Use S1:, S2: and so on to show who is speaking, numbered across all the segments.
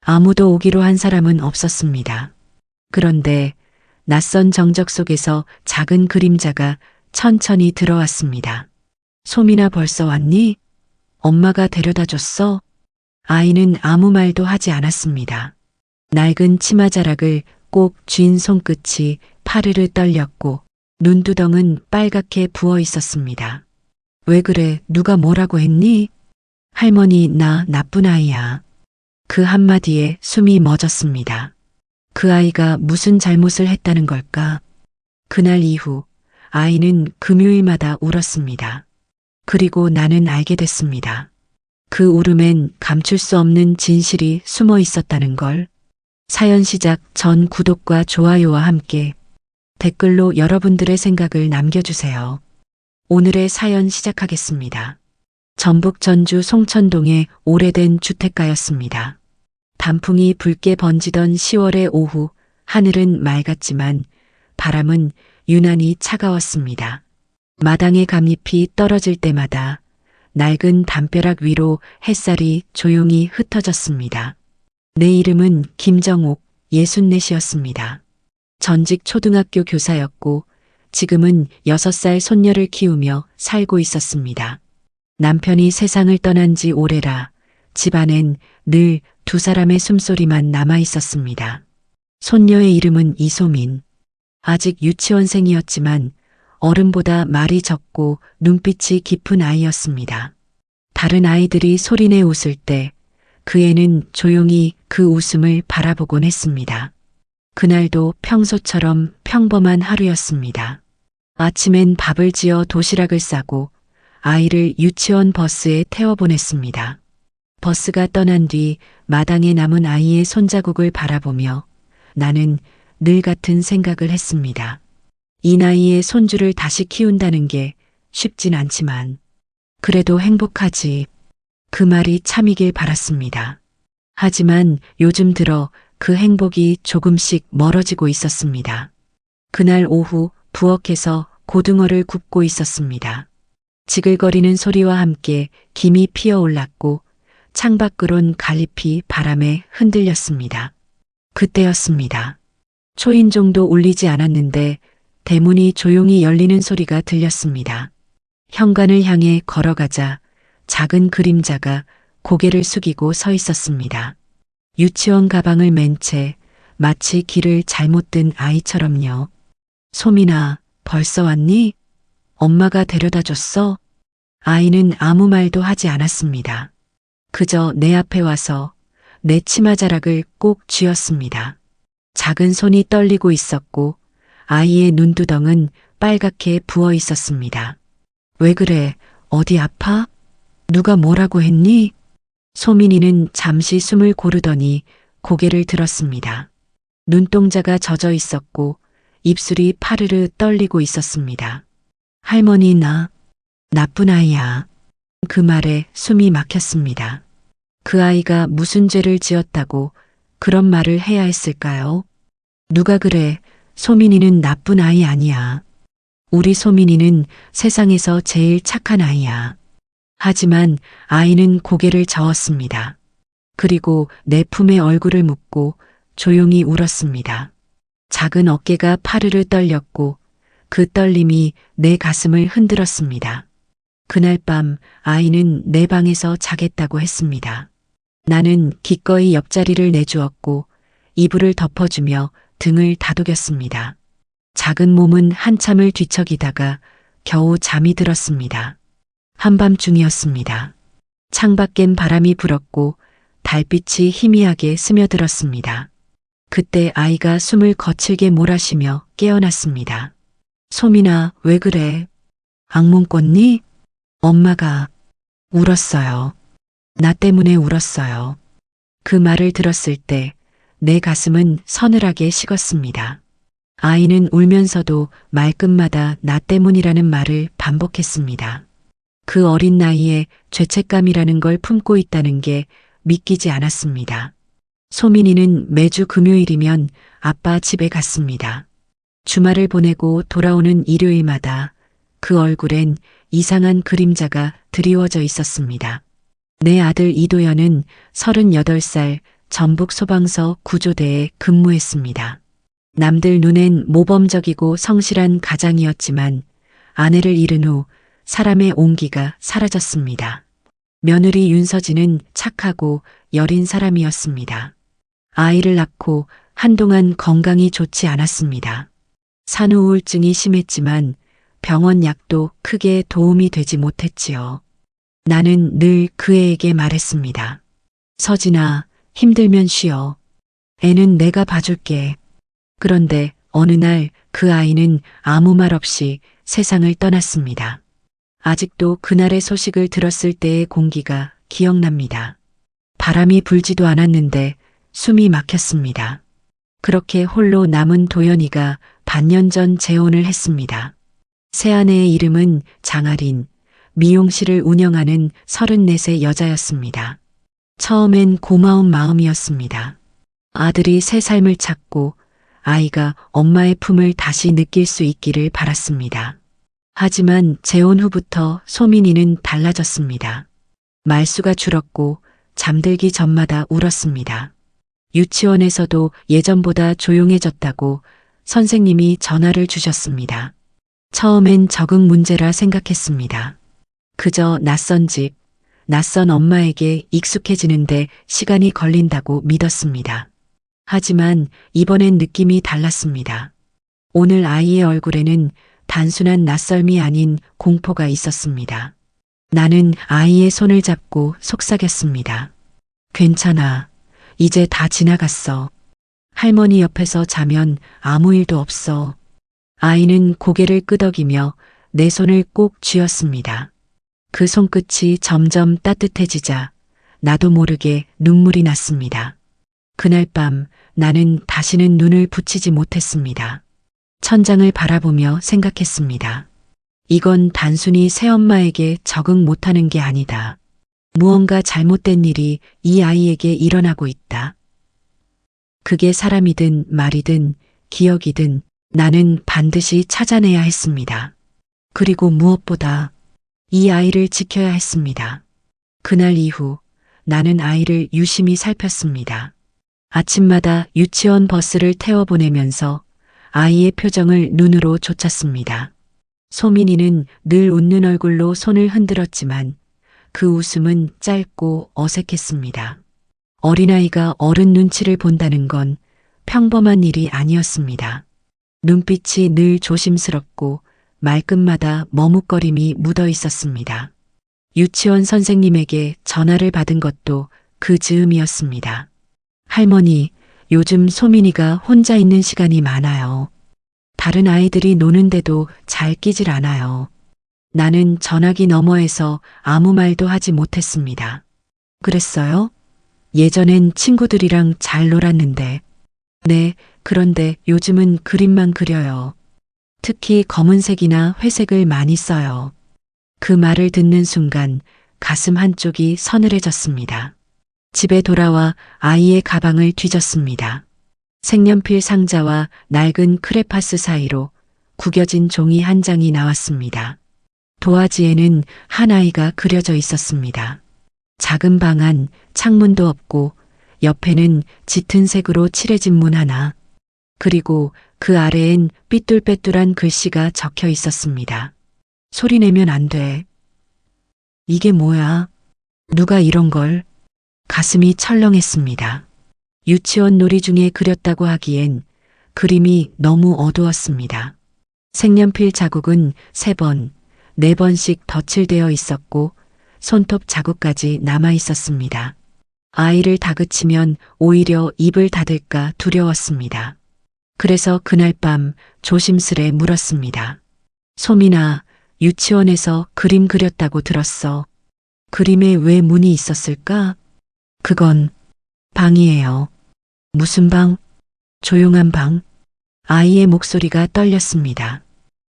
S1: 아무도 오기로 한 사람은 없었습니다. 그런데 낯선 정적 속에서 작은 그림자가 천천히 들어왔습니다. 소민아 벌써 왔니? 엄마가 데려다 줬어? 아이는 아무 말도 하지 않았습니다. 낡은 치마자락을 꼭 쥔 손끝이 파르르 떨렸고 눈두덩은 빨갛게 부어 있었습니다. 왜 그래? 누가 뭐라고 했니? 할머니, 나 나쁜 아이야. 그 한마디에 숨이 멎었습니다. 그 아이가 무슨 잘못을 했다는 걸까? 그날 이후 아이는 금요일마다 울었습니다. 그리고 나는 알게 됐습니다. 그 울음엔 감출 수 없는 진실이 숨어 있었다는 걸. 사연 시작 전 구독과 좋아요와 함께 댓글로 여러분들의 생각을 남겨주세요. 오늘의 사연 시작하겠습니다. 전북 전주 송천동의 오래된 주택가였습니다. 단풍이 붉게 번지던 10월의 오후, 하늘은 맑았지만 바람은 유난히 차가웠습니다. 마당의 감잎이 떨어질 때마다 낡은 담벼락 위로 햇살이 조용히 흩어졌습니다. 내 이름은 김정옥, 64이었습니다. 전직 초등학교 교사였고 지금은 6살 손녀를 키우며 살고 있었습니다. 남편이 세상을 떠난 지 오래라 집안엔 늘 두 사람의 숨소리만 남아 있었습니다. 손녀의 이름은 이소민. 아직 유치원생이었지만 어른보다 말이 적고 눈빛이 깊은 아이였습니다. 다른 아이들이 소리내 웃을 때 그 애는 조용히 그 웃음을 바라보곤 했습니다. 그날도 평소처럼 평범한 하루였습니다. 아침엔 밥을 지어 도시락을 싸고 아이를 유치원 버스에 태워보냈습니다. 버스가 떠난 뒤 마당에 남은 아이의 손자국을 바라보며 나는 늘 같은 생각을 했습니다. 이 나이에 손주를 다시 키운다는 게 쉽진 않지만 그래도 행복하지. 그 말이 참이길 바랐습니다. 하지만 요즘 들어 그 행복이 조금씩 멀어지고 있었습니다. 그날 오후 부엌에서 고등어를 굽고 있었습니다. 지글거리는 소리와 함께 김이 피어올랐고 창밖으론 갈잎이 바람에 흔들렸습니다. 그때였습니다. 초인종도 울리지 않았는데 대문이 조용히 열리는 소리가 들렸습니다. 현관을 향해 걸어가자 작은 그림자가 고개를 숙이고 서 있었습니다. 유치원 가방을 맨 채 마치 길을 잘못 든 아이처럼요. 소민아, 벌써 왔니? 엄마가 데려다 줬어? 아이는 아무 말도 하지 않았습니다. 그저 내 앞에 와서 내 치마자락을 꼭 쥐었습니다. 작은 손이 떨리고 있었고 아이의 눈두덩은 빨갛게 부어 있었습니다. 왜 그래? 어디 아파? 누가 뭐라고 했니? 소민이는 잠시 숨을 고르더니 고개를 들었습니다. 눈동자가 젖어 있었고 입술이 파르르 떨리고 있었습니다. 할머니, 나 나쁜 아이야. 그 말에 숨이 막혔습니다. 그 아이가 무슨 죄를 지었다고 그런 말을 해야 했을까요? 누가 그래? 소민이는 나쁜 아이 아니야. 우리 소민이는 세상에서 제일 착한 아이야. 하지만 아이는 고개를 저었습니다. 그리고 내 품에 얼굴을 묻고 조용히 울었습니다. 작은 어깨가 파르르 떨렸고 그 떨림이 내 가슴을 흔들었습니다. 그날 밤 아이는 내 방에서 자겠다고 했습니다. 나는 기꺼이 옆자리를 내주었고 이불을 덮어주며 등을 다독였습니다. 작은 몸은 한참을 뒤척이다가 겨우 잠이 들었습니다. 한밤중이었습니다. 창밖엔 바람이 불었고 달빛이 희미하게 스며들었습니다. 그때 아이가 숨을 거칠게 몰아쉬며 깨어났습니다. 소민아, 왜 그래? 악몽 꿨니? 엄마가 울었어요. 나 때문에 울었어요. 그 말을 들었을 때 내 가슴은 서늘하게 식었습니다. 아이는 울면서도 말끝마다 나 때문이라는 말을 반복했습니다. 그 어린 나이에 죄책감이라는 걸 품고 있다는 게 믿기지 않았습니다. 소민이는 매주 금요일이면 아빠 집에 갔습니다. 주말을 보내고 돌아오는 일요일마다 그 얼굴엔 이상한 그림자가 드리워져 있었습니다. 내 아들 이도현은 38살 전북 소방서 구조대에 근무했습니다. 남들 눈엔 모범적이고 성실한 가장이었지만 아내를 잃은 후 사람의 온기가 사라졌습니다. 며느리 윤서진은 착하고 여린 사람이었습니다. 아이를 낳고 한동안 건강이 좋지 않았습니다. 산후 우울증이 심했지만 병원 약도 크게 도움이 되지 못했지요. 나는 늘 그 애에게 말했습니다. 서진아, 힘들면 쉬어. 애는 내가 봐줄게. 그런데 어느 날 그 아이는 아무 말 없이 세상을 떠났습니다. 아직도 그날의 소식을 들었을 때의 공기가 기억납니다. 바람이 불지도 않았는데 숨이 막혔습니다. 그렇게 홀로 남은 도연이가 반년 전 재혼을 했습니다. 새아내의 이름은 장아린, 미용실을 운영하는 34세 여자였습니다. 처음엔 고마운 마음이었습니다. 아들이 새 삶을 찾고 아이가 엄마의 품을 다시 느낄 수 있기를 바랐습니다. 하지만 재혼 후부터 소민이는 달라졌습니다. 말수가 줄었고 잠들기 전마다 울었습니다. 유치원에서도 예전보다 조용해졌다고 선생님이 전화를 주셨습니다. 처음엔 적응 문제라 생각했습니다. 그저 낯선 집, 낯선 엄마에게 익숙해지는데 시간이 걸린다고 믿었습니다. 하지만 이번엔 느낌이 달랐습니다. 오늘 아이의 얼굴에는 단순한 낯설미 아닌 공포가 있었습니다. 나는 아이의 손을 잡고 속삭였습니다. 괜찮아. 이제 다 지나갔어. 할머니 옆에서 자면 아무 일도 없어. 아이는 고개를 끄덕이며 내 손을 꼭 쥐었습니다. 그 손끝이 점점 따뜻해지자 나도 모르게 눈물이 났습니다. 그날 밤 나는 다시는 눈을 붙이지 못했습니다. 천장을 바라보며 생각했습니다. 이건 단순히 새엄마에게 적응 못하는 게 아니다. 무언가 잘못된 일이 이 아이에게 일어나고 있다. 그게 사람이든 말이든 기억이든 나는 반드시 찾아내야 했습니다. 그리고 무엇보다 이 아이를 지켜야 했습니다. 그날 이후 나는 아이를 유심히 살폈습니다. 아침마다 유치원 버스를 태워보내면서 아이의 표정을 눈으로 쫓았습니다. 소민이는 늘 웃는 얼굴로 손을 흔들었지만 그 웃음은 짧고 어색했습니다. 어린아이가 어른 눈치를 본다는 건 평범한 일이 아니었습니다. 눈빛이 늘 조심스럽고 말끝마다 머뭇거림이 묻어 있었습니다. 유치원 선생님에게 전화를 받은 것도 그 즈음이었습니다. 할머니, 요즘 소민이가 혼자 있는 시간이 많아요. 다른 아이들이 노는데도 잘 끼질 않아요. 나는 전화기 너머에서 아무 말도 하지 못했습니다. 그랬어요? 예전엔 친구들이랑 잘 놀았는데. 네, 그런데 요즘은 그림만 그려요. 특히 검은색이나 회색을 많이 써요. 그 말을 듣는 순간 가슴 한쪽이 서늘해졌습니다. 집에 돌아와 아이의 가방을 뒤졌습니다. 색연필 상자와 낡은 크레파스 사이로 구겨진 종이 한 장이 나왔습니다. 도화지에는 한 아이가 그려져 있었습니다. 작은 방 안, 창문도 없고 옆에는 짙은 색으로 칠해진 문 하나, 그리고 그 아래엔 삐뚤빼뚤한 글씨가 적혀 있었습니다. 소리내면 안 돼. 이게 뭐야? 누가 이런 걸? 가슴이 철렁했습니다. 유치원 놀이 중에 그렸다고 하기엔 그림이 너무 어두웠습니다. 색연필 자국은 3번, 4번씩 덧칠되어 있었고 손톱 자국까지 남아 있었습니다. 아이를 다그치면 오히려 입을 닫을까 두려웠습니다. 그래서 그날 밤 조심스레 물었습니다. 소민아, 유치원에서 그림 그렸다고 들었어. 그림에 왜 문이 있었을까? 그건 방이에요. 무슨 방? 조용한 방? 아이의 목소리가 떨렸습니다.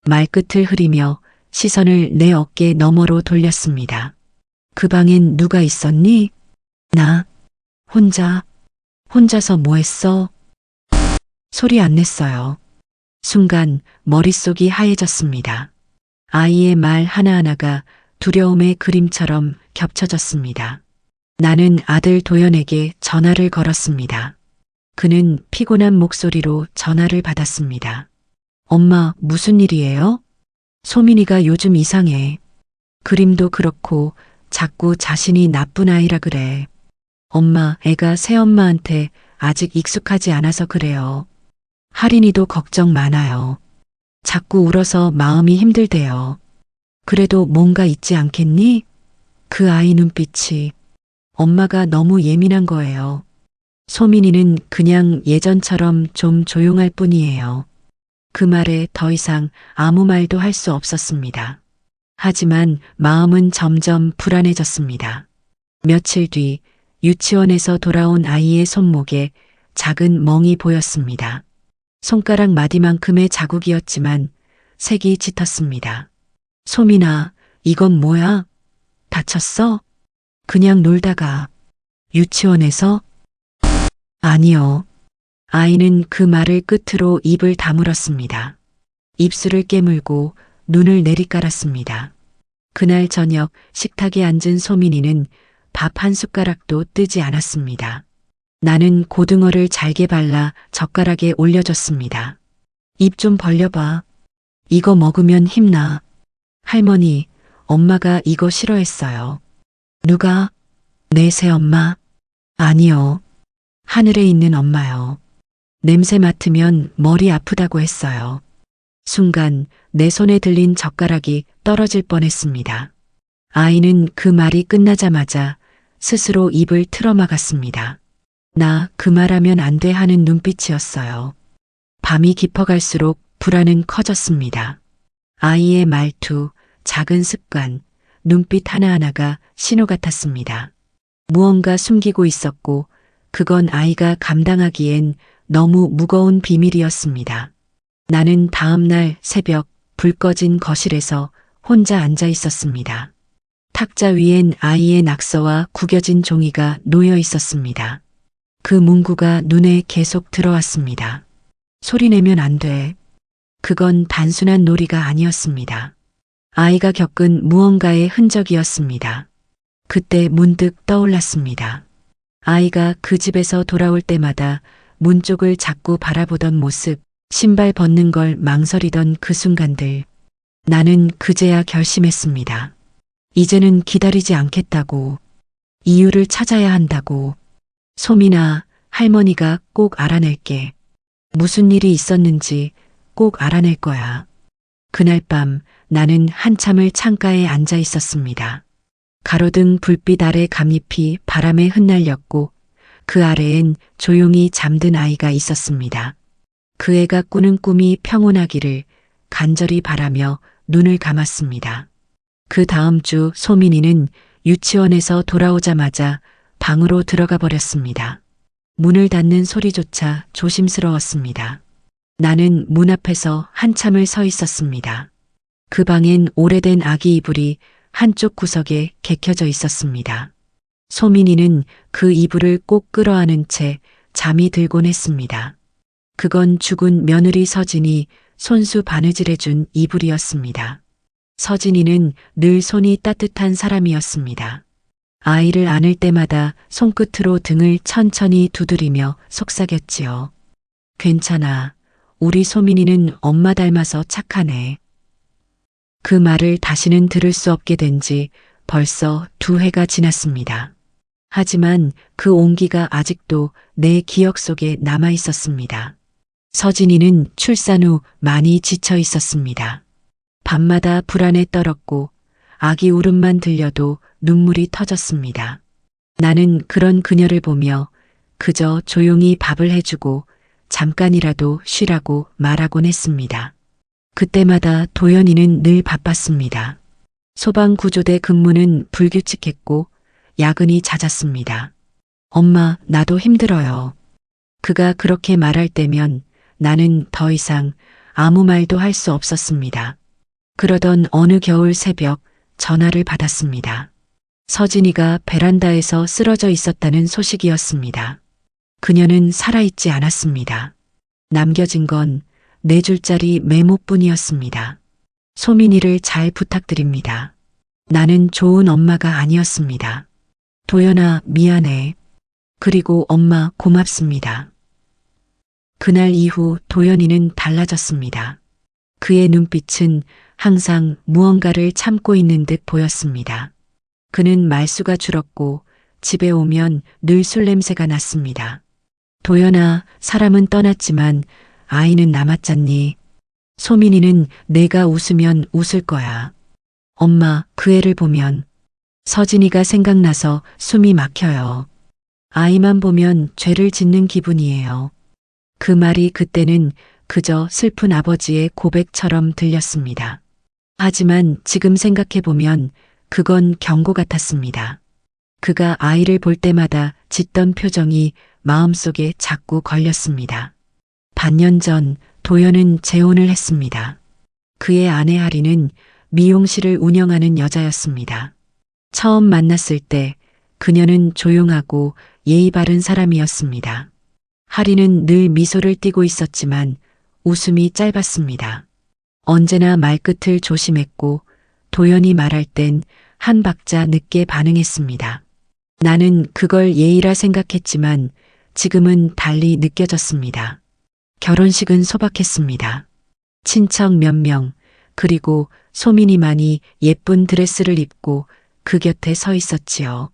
S1: 말끝을 흐리며 시선을 내 어깨 너머로 돌렸습니다. 그 방엔 누가 있었니? 나. 혼자서 뭐 했어? 소리 안 냈어요. 순간 머릿속이 하얘졌습니다. 아이의 말 하나하나가 두려움의 그림처럼 겹쳐졌습니다. 나는 아들 도연에게 전화를 걸었습니다. 그는 피곤한 목소리로 전화를 받았습니다. 엄마, 무슨 일이에요? 소민이가 요즘 이상해. 그림도 그렇고 자꾸 자신이 나쁜 아이라 그래. 엄마, 애가 새엄마한테 아직 익숙하지 않아서 그래요. 할인이도 걱정 많아요. 자꾸 울어서 마음이 힘들대요. 그래도 뭔가 있지 않겠니? 그 아이 눈빛이. 엄마가 너무 예민한 거예요. 소민이는 그냥 예전처럼 좀 조용할 뿐이에요. 그 말에 더 이상 아무 말도 할 수 없었습니다. 하지만 마음은 점점 불안해졌습니다. 며칠 뒤 유치원에서 돌아온 아이의 손목에 작은 멍이 보였습니다. 손가락 마디만큼의 자국이었지만 색이 짙었습니다. 소민아, 이건 뭐야? 다쳤어? 그냥 놀다가. 유치원에서? 아니요. 아이는 그 말을 끝으로 입을 다물었습니다. 입술을 깨물고 눈을 내리깔았습니다. 그날 저녁 식탁에 앉은 소민이는 밥 한 숟가락도 뜨지 않았습니다. 나는 고등어를 잘게 발라 젓가락에 올려줬습니다. 입 좀 벌려봐. 이거 먹으면 힘나. 할머니, 엄마가 이거 싫어했어요. 누가? 내 새엄마? 아니요. 하늘에 있는 엄마요. 냄새 맡으면 머리 아프다고 했어요. 순간 내 손에 들린 젓가락이 떨어질 뻔했습니다. 아이는 그 말이 끝나자마자 스스로 입을 틀어막았습니다. 나 그 말하면 안 돼 하는 눈빛이었어요. 밤이 깊어갈수록 불안은 커졌습니다. 아이의 말투, 작은 습관, 눈빛 하나하나가 신호 같았습니다. 무언가 숨기고 있었고 그건 아이가 감당하기엔 너무 무거운 비밀이었습니다. 나는 다음 날 새벽 불 꺼진 거실에서 혼자 앉아 있었습니다. 탁자 위엔 아이의 낙서와 구겨진 종이가 놓여 있었습니다. 그 문구가 눈에 계속 들어왔습니다. 소리내면 안 돼. 그건 단순한 놀이가 아니었습니다. 아이가 겪은 무언가의 흔적이었습니다. 그때 문득 떠올랐습니다. 아이가 그 집에서 돌아올 때마다 문 쪽을 자꾸 바라보던 모습, 신발 벗는 걸 망설이던 그 순간들. 나는 그제야 결심했습니다. 이제는 기다리지 않겠다고. 이유를 찾아야 한다고. 소민아, 할머니가 꼭 알아낼게. 무슨 일이 있었는지 꼭 알아낼 거야. 그날 밤 나는 한참을 창가에 앉아 있었습니다. 가로등 불빛 아래 감잎이 바람에 흩날렸고 그 아래엔 조용히 잠든 아이가 있었습니다. 그 애가 꾸는 꿈이 평온하기를 간절히 바라며 눈을 감았습니다. 그 다음 주 소민이는 유치원에서 돌아오자마자 방으로 들어가 버렸습니다. 문을 닫는 소리조차 조심스러웠습니다. 나는 문 앞에서 한참을 서 있었습니다. 그 방엔 오래된 아기 이불이 한쪽 구석에 개켜져 있었습니다. 소민이는 그 이불을 꼭 끌어안은 채 잠이 들곤 했습니다. 그건 죽은 며느리 서진이 손수 바느질해준 이불이었습니다. 서진이는 늘 손이 따뜻한 사람이었습니다. 아이를 안을 때마다 손끝으로 등을 천천히 두드리며 속삭였지요. 괜찮아. 우리 소민이는 엄마 닮아서 착하네. 그 말을 다시는 들을 수 없게 된 지 벌써 2해가 지났습니다. 하지만 그 온기가 아직도 내 기억 속에 남아 있었습니다. 서진이는 출산 후 많이 지쳐 있었습니다. 밤마다 불안에 떨었고 아기 울음만 들려도 눈물이 터졌습니다. 나는 그런 그녀를 보며 그저 조용히 밥을 해주고 잠깐이라도 쉬라고 말하곤 했습니다. 그때마다 도연이는 늘 바빴습니다. 소방구조대 근무는 불규칙했고 야근이 잦았습니다. 엄마, 나도 힘들어요. 그가 그렇게 말할 때면 나는 더 이상 아무 말도 할 수 없었습니다. 그러던 어느 겨울 새벽 전화를 받았습니다. 서진이가 베란다에서 쓰러져 있었다는 소식이었습니다. 그녀는 살아있지 않았습니다. 남겨진 건 4줄짜리 메모뿐이었습니다. 소민이를 잘 부탁드립니다. 나는 좋은 엄마가 아니었습니다. 도연아, 미안해. 그리고 엄마, 고맙습니다. 그날 이후 도연이는 달라졌습니다. 그의 눈빛은 항상 무언가를 참고 있는 듯 보였습니다. 그는 말수가 줄었고 집에 오면 늘 술 냄새가 났습니다. 도연아, 사람은 떠났지만 아이는 남았잖니. 소민이는 내가 웃으면 웃을 거야. 엄마, 그 애를 보면 서진이가 생각나서 숨이 막혀요. 아이만 보면 죄를 짓는 기분이에요. 그 말이 그때는 그저 슬픈 아버지의 고백처럼 들렸습니다. 하지만 지금 생각해보면 그건 경고 같았습니다. 그가 아이를 볼 때마다 짓던 표정이 마음속에 자꾸 걸렸습니다. 반년 전 도연은 재혼을 했습니다. 그의 아내 하리는 미용실을 운영하는 여자였습니다. 처음 만났을 때 그녀는 조용하고 예의 바른 사람이었습니다. 하리는 늘 미소를 띠고 있었지만 웃음이 짧았습니다. 언제나 말끝을 조심했고 도연이 말할 땐 한 박자 늦게 반응했습니다. 나는 그걸 예의라 생각했지만 지금은 달리 느껴졌습니다. 결혼식은 소박했습니다. 친척 몇 명, 그리고 소민이만이 예쁜 드레스를 입고 그 곁에 서 있었지요.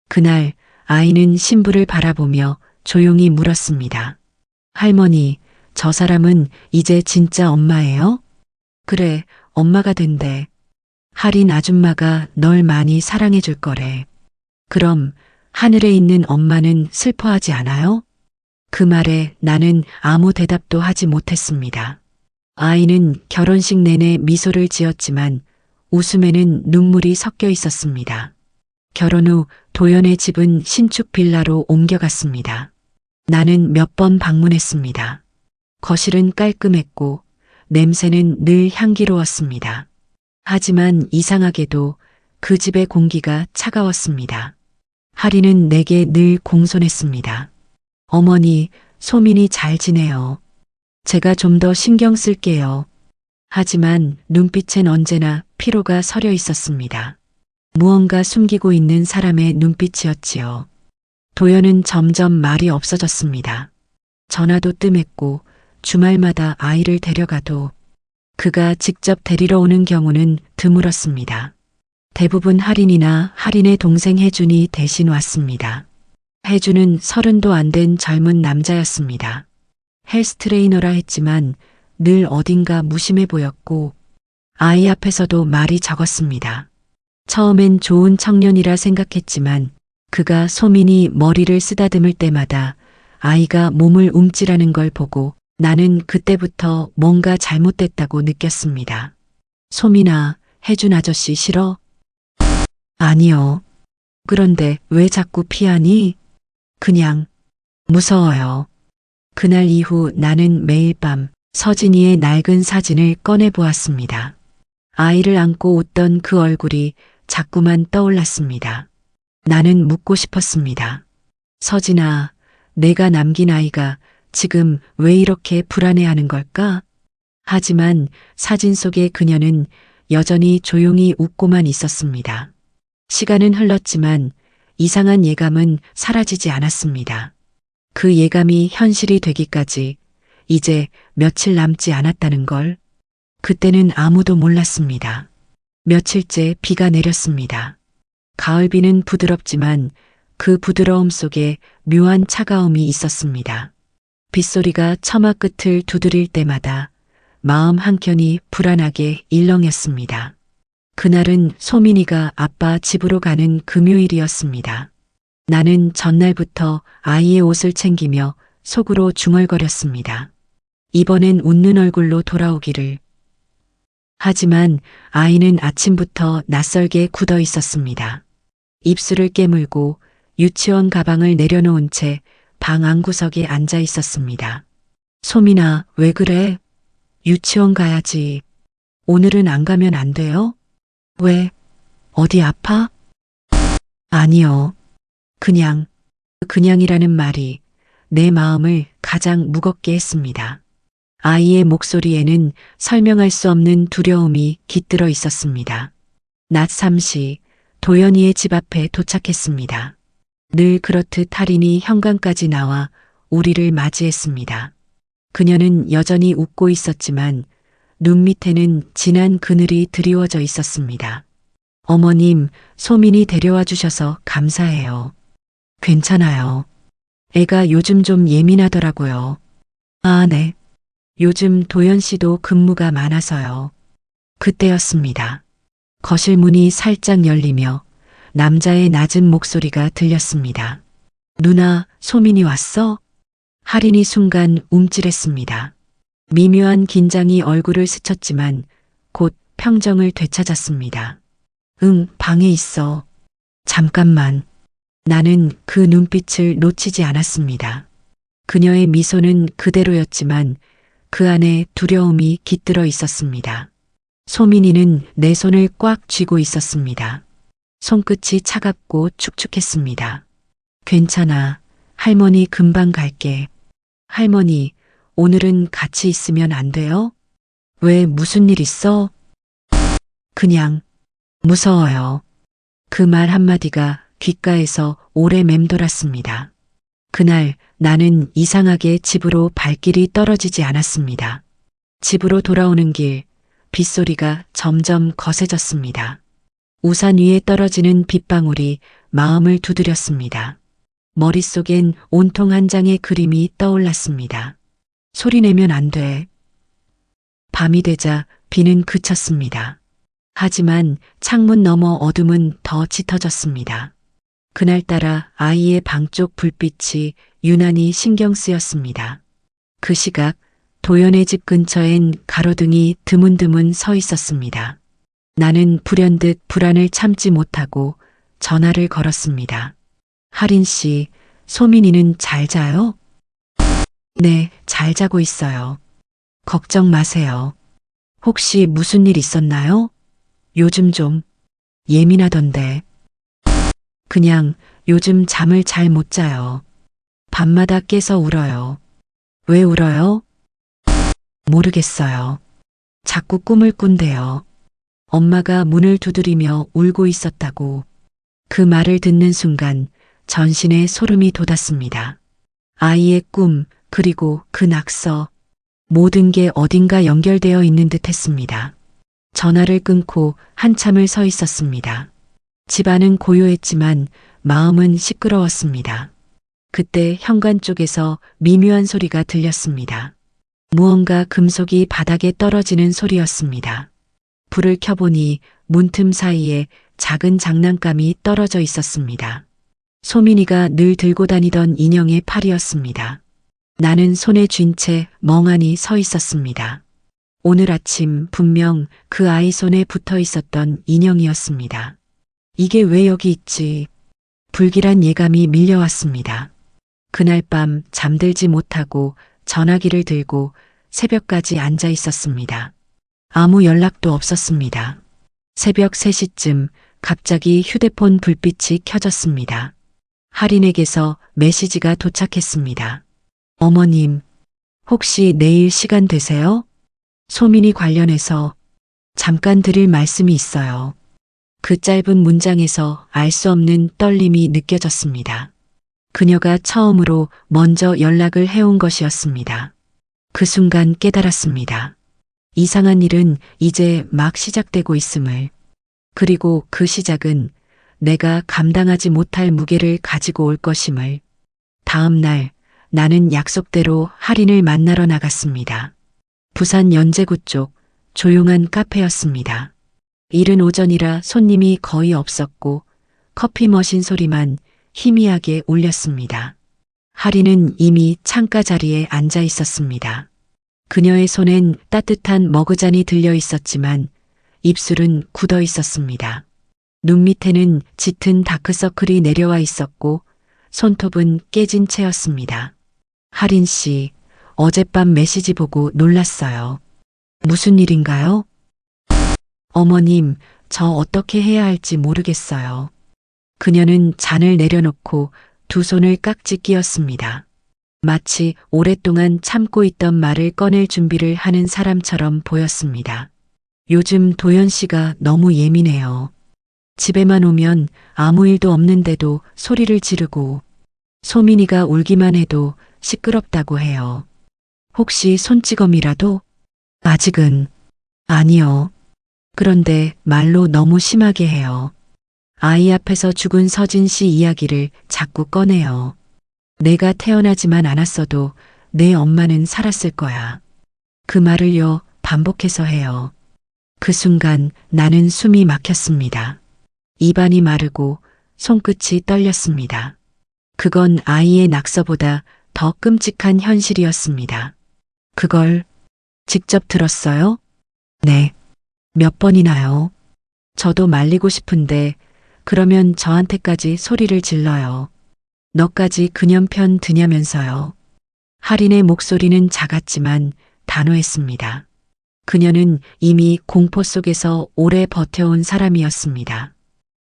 S1: 그날 아이는 신부를 바라보며 조용히 물었습니다. 할머니, 저 사람은 이제 진짜 엄마예요? 그래, 엄마가 된대. 할인 아줌마가 널 많이 사랑해 줄 거래. 그럼 하늘에 있는 엄마는 슬퍼하지 않아요? 그 말에 나는 아무 대답도 하지 못했습니다. 아이는 결혼식 내내 미소를 지었지만 웃음에는 눈물이 섞여 있었습니다. 결혼 후 도연의 집은 신축 빌라로 옮겨갔습니다. 나는 몇 번 방문했습니다. 거실은 깔끔했고 냄새는 늘 향기로웠습니다. 하지만 이상하게도 그 집의 공기가 차가웠습니다. 하리는 내게 늘 공손했습니다. 어머니, 소민이 잘 지내요. 제가 좀 더 신경 쓸게요. 하지만 눈빛엔 언제나 피로가 서려 있었습니다. 무언가 숨기고 있는 사람의 눈빛이었지요. 도연은 점점 말이 없어졌습니다. 전화도 뜸했고 주말마다 아이를 데려가도 그가 직접 데리러 오는 경우는 드물었습니다. 대부분 할인의 동생 혜준이 대신 왔습니다. 혜준은 30도 안 된 젊은 남자였습니다. 헬스 트레이너라 했지만 늘 어딘가 무심해 보였고 아이 앞에서도 말이 적었습니다. 처음엔 좋은 청년이라 생각했지만 그가 소민이 머리를 쓰다듬을 때마다 아이가 몸을 움찔하는 걸 보고 나는 그때부터 뭔가 잘못됐다고 느꼈습니다. 소민아, 혜준 아저씨 싫어? 아니요. 그런데 왜 자꾸 피하니? 그냥 무서워요. 그날 이후 나는 매일 밤 서진이의 낡은 사진을 꺼내 보았습니다. 아이를 안고 웃던 그 얼굴이 자꾸만 떠올랐습니다. 나는 묻고 싶었습니다. 서진아, 내가 남긴 아이가 지금 왜 이렇게 불안해하는 걸까? 하지만 사진 속의 그녀는 여전히 조용히 웃고만 있었습니다. 시간은 흘렀지만 이상한 예감은 사라지지 않았습니다. 그 예감이 현실이 되기까지 이제 며칠 남지 않았다는 걸 그때는 아무도 몰랐습니다. 며칠째 비가 내렸습니다. 가을비는 부드럽지만 그 부드러움 속에 묘한 차가움이 있었습니다. 빗소리가 처마 끝을 두드릴 때마다 마음 한켠이 불안하게 일렁였습니다. 그날은 소민이가 아빠 집으로 가는 금요일이었습니다. 나는 전날부터 아이의 옷을 챙기며 속으로 중얼거렸습니다. 이번엔 웃는 얼굴로 돌아오기를. 하지만 아이는 아침부터 낯설게 굳어 있었습니다. 입술을 깨물고 유치원 가방을 내려놓은 채 방 안구석에 앉아 있었습니다. 소민아, 왜 그래? 유치원 가야지. 오늘은 안 가면 안 돼요? 왜? 어디 아파? 아니요. 그냥이라는 말이 내 마음을 가장 무겁게 했습니다. 아이의 목소리에는 설명할 수 없는 두려움이 깃들어 있었습니다. 낮 3시 도연이의 집 앞에 도착했습니다. 늘 그렇듯 할인이 현관까지 나와 우리를 맞이했습니다. 그녀는 여전히 웃고 있었지만 눈 밑에는 진한 그늘이 드리워져 있었습니다. 어머님, 소민이 데려와 주셔서 감사해요. 괜찮아요. 애가 요즘 좀 예민하더라고요. 아, 네. 요즘 도연 씨도 근무가 많아서요. 그때였습니다. 거실 문이 살짝 열리며 남자의 낮은 목소리가 들렸습니다. 누나, 소민이 왔어? 할인이 순간 움찔했습니다. 미묘한 긴장이 얼굴을 스쳤지만 곧 평정을 되찾았습니다. 응, 방에 있어. 잠깐만. 나는 그 눈빛을 놓치지 않았습니다. 그녀의 미소는 그대로였지만 그 안에 두려움이 깃들어 있었습니다. 소민이는 내 손을 꽉 쥐고 있었습니다. 손끝이 차갑고 축축했습니다. 괜찮아. 할머니 금방 갈게. 할머니, 오늘은 같이 있으면 안 돼요? 왜 무슨 일 있어? 그냥 무서워요. 그 말 한마디가 귓가에서 오래 맴돌았습니다. 그날 나는 이상하게 집으로 발길이 떨어지지 않았습니다. 집으로 돌아오는 길, 빗소리가 점점 거세졌습니다. 우산 위에 떨어지는 빗방울이 마음을 두드렸습니다. 머릿속엔 온통 한 장의 그림이 떠올랐습니다. 소리내면 안 돼. 밤이 되자 비는 그쳤습니다. 하지만 창문 너머 어둠은 더 짙어졌습니다. 그날따라 아이의 방 쪽 불빛이 유난히 신경 쓰였습니다. 그 시각 도연의 집 근처엔 가로등이 드문드문 서 있었습니다. 나는 불현듯 불안을 참지 못하고 전화를 걸었습니다. 할인 씨, 소민이는 잘 자요? 네, 잘 자고 있어요. 걱정 마세요. 혹시 무슨 일 있었나요? 요즘 좀 예민하던데. 그냥 요즘 잠을 잘 못 자요. 밤마다 깨서 울어요. 왜 울어요? 모르겠어요. 자꾸 꿈을 꾼대요. 엄마가 문을 두드리며 울고 있었다고. 그 말을 듣는 순간 전신에 소름이 돋았습니다. 아이의 꿈, 그리고 그 낙서, 모든 게 어딘가 연결되어 있는 듯 했습니다. 전화를 끊고 한참을 서 있었습니다. 집안은 고요했지만 마음은 시끄러웠습니다. 그때 현관 쪽에서 미묘한 소리가 들렸습니다. 무언가 금속이 바닥에 떨어지는 소리였습니다. 불을 켜보니 문틈 사이에 작은 장난감이 떨어져 있었습니다. 소민이가 늘 들고 다니던 인형의 팔이었습니다. 나는 손에 쥔 채 멍하니 서 있었습니다. 오늘 아침 분명 그 아이 손에 붙어 있었던 인형이었습니다. 이게 왜 여기 있지? 불길한 예감이 밀려왔습니다. 그날 밤 잠들지 못하고 전화기를 들고 새벽까지 앉아 있었습니다. 아무 연락도 없었습니다. 새벽 3시쯤 갑자기 휴대폰 불빛이 켜졌습니다. 할인에게서 메시지가 도착했습니다. 어머님, 혹시 내일 시간 되세요? 소민이 관련해서 잠깐 드릴 말씀이 있어요. 그 짧은 문장에서 알 수 없는 떨림이 느껴졌습니다. 그녀가 처음으로 먼저 연락을 해온 것이었습니다. 그 순간 깨달았습니다. 이상한 일은 이제 막 시작되고 있음을. 그리고 그 시작은 내가 감당하지 못할 무게를 가지고 올 것임을. 다음 날 나는 약속대로 할인을 만나러 나갔습니다. 부산 연제구 쪽 조용한 카페였습니다. 이른 오전이라 손님이 거의 없었고 커피 머신 소리만 희미하게 울렸습니다. 할인은 이미 창가 자리에 앉아 있었습니다. 그녀의 손엔 따뜻한 머그잔이 들려 있었지만 입술은 굳어 있었습니다. 눈 밑에는 짙은 다크서클이 내려와 있었고 손톱은 깨진 채였습니다. 할인 씨, 어젯밤 메시지 보고 놀랐어요. 무슨 일인가요? 어머님, 저 어떻게 해야 할지 모르겠어요. 그녀는 잔을 내려놓고 두 손을 깍지 끼었습니다. 마치 오랫동안 참고 있던 말을 꺼낼 준비를 하는 사람처럼 보였습니다. 요즘 도연 씨가 너무 예민해요. 집에만 오면 아무 일도 없는데도 소리를 지르고 소민이가 울기만 해도 시끄럽다고 해요. 혹시 손찌검이라도? 아직은 아니요. 그런데 말로 너무 심하게 해요. 아이 앞에서 죽은 서진 씨 이야기를 자꾸 꺼내요. 내가 태어나지만 않았어도 내 엄마는 살았을 거야. 그 말을요, 반복해서 해요. 그 순간 나는 숨이 막혔습니다. 입안이 마르고 손끝이 떨렸습니다. 그건 아이의 낙서보다 더 끔찍한 현실이었습니다. 그걸 직접 들었어요? 네. 몇 번이나요? 저도 말리고 싶은데 그러면 저한테까지 소리를 질러요. 너까지 그년 편 드냐면서요. 할인의 목소리는 작았지만 단호했습니다. 그녀는 이미 공포 속에서 오래 버텨온 사람이었습니다.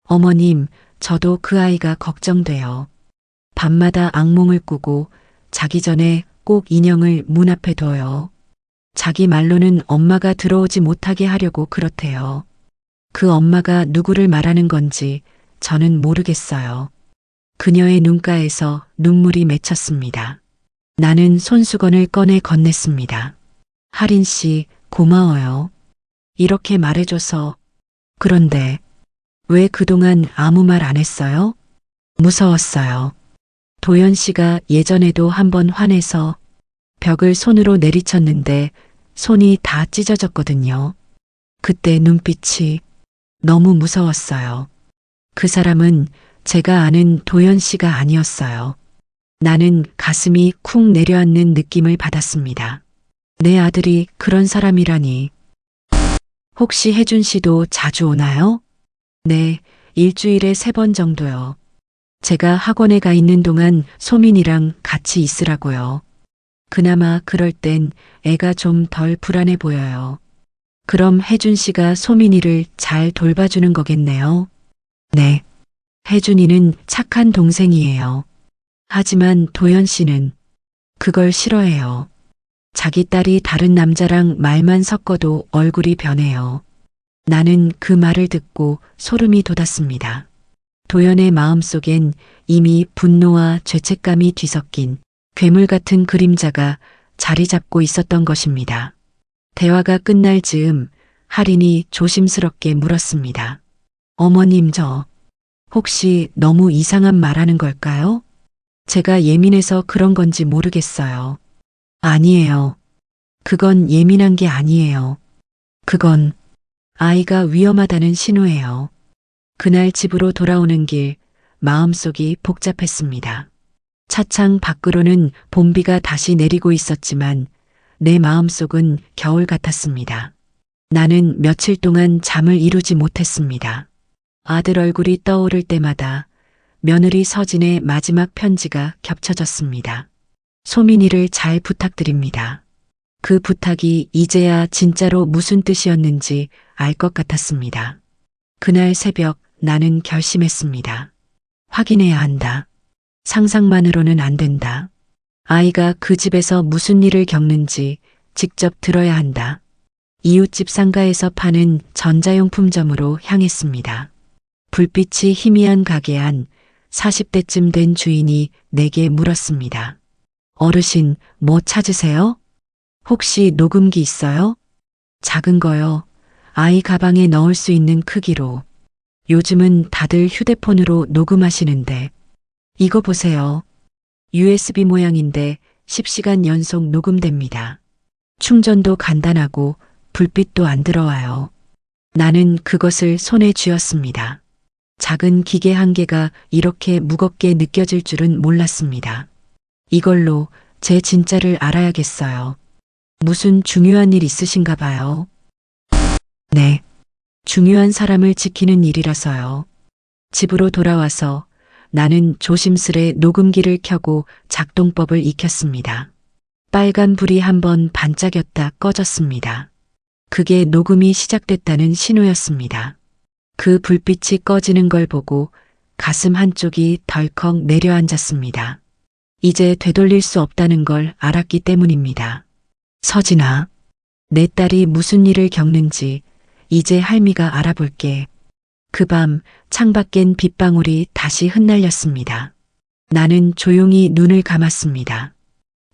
S1: 어머님, 저도 그 아이가 걱정돼요. 밤마다 악몽을 꾸고 자기 전에 꼭 인형을 문 앞에 둬요. 자기 말로는 엄마가 들어오지 못하게 하려고 그렇대요. 그 엄마가 누구를 말하는 건지 저는 모르겠어요. 그녀의 눈가에서 눈물이 맺혔습니다. 나는 손수건을 꺼내 건넸습니다. 할인 씨, 고마워요. 이렇게 말해줘서. 그런데 왜 그동안 아무 말 안 했어요? 무서웠어요. 도연 씨가 예전에도 한번 화내서 벽을 손으로 내리쳤는데 손이 다 찢어졌거든요. 그때 눈빛이 너무 무서웠어요. 그 사람은 제가 아는 도연 씨가 아니었어요. 나는 가슴이 쿵 내려앉는 느낌을 받았습니다. 내 아들이 그런 사람이라니. 혹시 혜준 씨도 자주 오나요? 네, 일주일에 3번 정도요. 제가 학원에 가 있는 동안 소민이랑 같이 있으라고요. 그나마 그럴 땐 애가 좀 덜 불안해 보여요. 그럼 혜준 씨가 소민이를 잘 돌봐주는 거겠네요. 네. 혜준이는 착한 동생이에요. 하지만 도연 씨는 그걸 싫어해요. 자기 딸이 다른 남자랑 말만 섞어도 얼굴이 변해요. 나는 그 말을 듣고 소름이 돋았습니다. 도연의 마음속엔 이미 분노와 죄책감이 뒤섞인 괴물 같은 그림자가 자리 잡고 있었던 것입니다. 대화가 끝날 즈음 할인이 조심스럽게 물었습니다. 어머님, 저 혹시 너무 이상한 말하는 걸까요? 제가 예민해서 그런 건지 모르겠어요. 아니에요. 그건 예민한 게 아니에요. 그건 아이가 위험하다는 신호예요. 그날 집으로 돌아오는 길 마음속이 복잡했습니다. 차창 밖으로는 봄비가 다시 내리고 있었지만 내 마음속은 겨울 같았습니다. 나는 며칠 동안 잠을 이루지 못했습니다. 아들 얼굴이 떠오를 때마다 며느리 서진의 마지막 편지가 겹쳐졌습니다. 소민이를 잘 부탁드립니다. 그 부탁이 이제야 진짜로 무슨 뜻이었는지 알 것 같았습니다. 그날 새벽 나는 결심했습니다. 확인해야 한다. 상상만으로는 안 된다. 아이가 그 집에서 무슨 일을 겪는지 직접 들어야 한다. 이웃집 상가에서 파는 전자용품점으로 향했습니다. 불빛이 희미한 가게 안 40대쯤 된 주인이 내게 물었습니다. 어르신, 뭐 찾으세요? 혹시 녹음기 있어요? 작은 거요. 아이 가방에 넣을 수 있는 크기로. 요즘은 다들 휴대폰으로 녹음하시는데. 이거 보세요. USB 모양인데 10시간 연속 녹음됩니다. 충전도 간단하고 불빛도 안 들어와요. 나는 그것을 손에 쥐었습니다. 작은 기계 한 개가 이렇게 무겁게 느껴질 줄은 몰랐습니다. 이걸로 제 진짜를 알아야겠어요. 무슨 중요한 일 있으신가 봐요. 네. 중요한 사람을 지키는 일이라서요. 집으로 돌아와서 나는 조심스레 녹음기를 켜고 작동법을 익혔습니다. 빨간 불이 한번 반짝였다 꺼졌습니다. 그게 녹음이 시작됐다는 신호였습니다. 그 불빛이 꺼지는 걸 보고 가슴 한쪽이 덜컥 내려앉았습니다. 이제 되돌릴 수 없다는 걸 알았기 때문입니다. 서진아, 내 딸이 무슨 일을 겪는지 이제 할미가 알아볼게. 그 밤 창밖엔 빗방울이 다시 흩날렸습니다. 나는 조용히 눈을 감았습니다.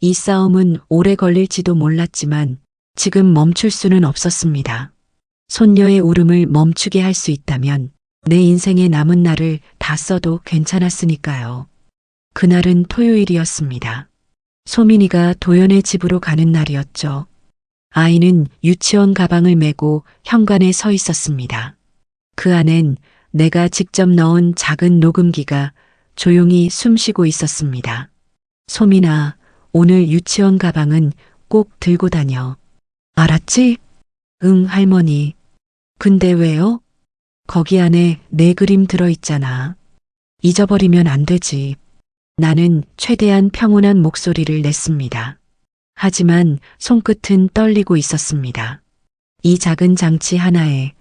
S1: 이 싸움은 오래 걸릴지도 몰랐지만 지금 멈출 수는 없었습니다. 손녀의 울음을 멈추게 할 수 있다면 내 인생의 남은 날을 다 써도 괜찮았으니까요. 그날은 토요일이었습니다. 소민이가 도연의 집으로 가는 날이었죠. 아이는 유치원 가방을 메고 현관에 서 있었습니다. 그 안엔 내가 직접 넣은 작은 녹음기가 조용히 숨쉬고 있었습니다. 소민아, 오늘 유치원 가방은 꼭 들고 다녀. 알았지? 응, 할머니. 근데 왜요? 거기 안에 내 그림 들어있잖아. 잊어버리면 안 되지. 나는 최대한 평온한 목소리를 냈습니다. 하지만 손끝은 떨리고 있었습니다. 이 작은 장치 하나에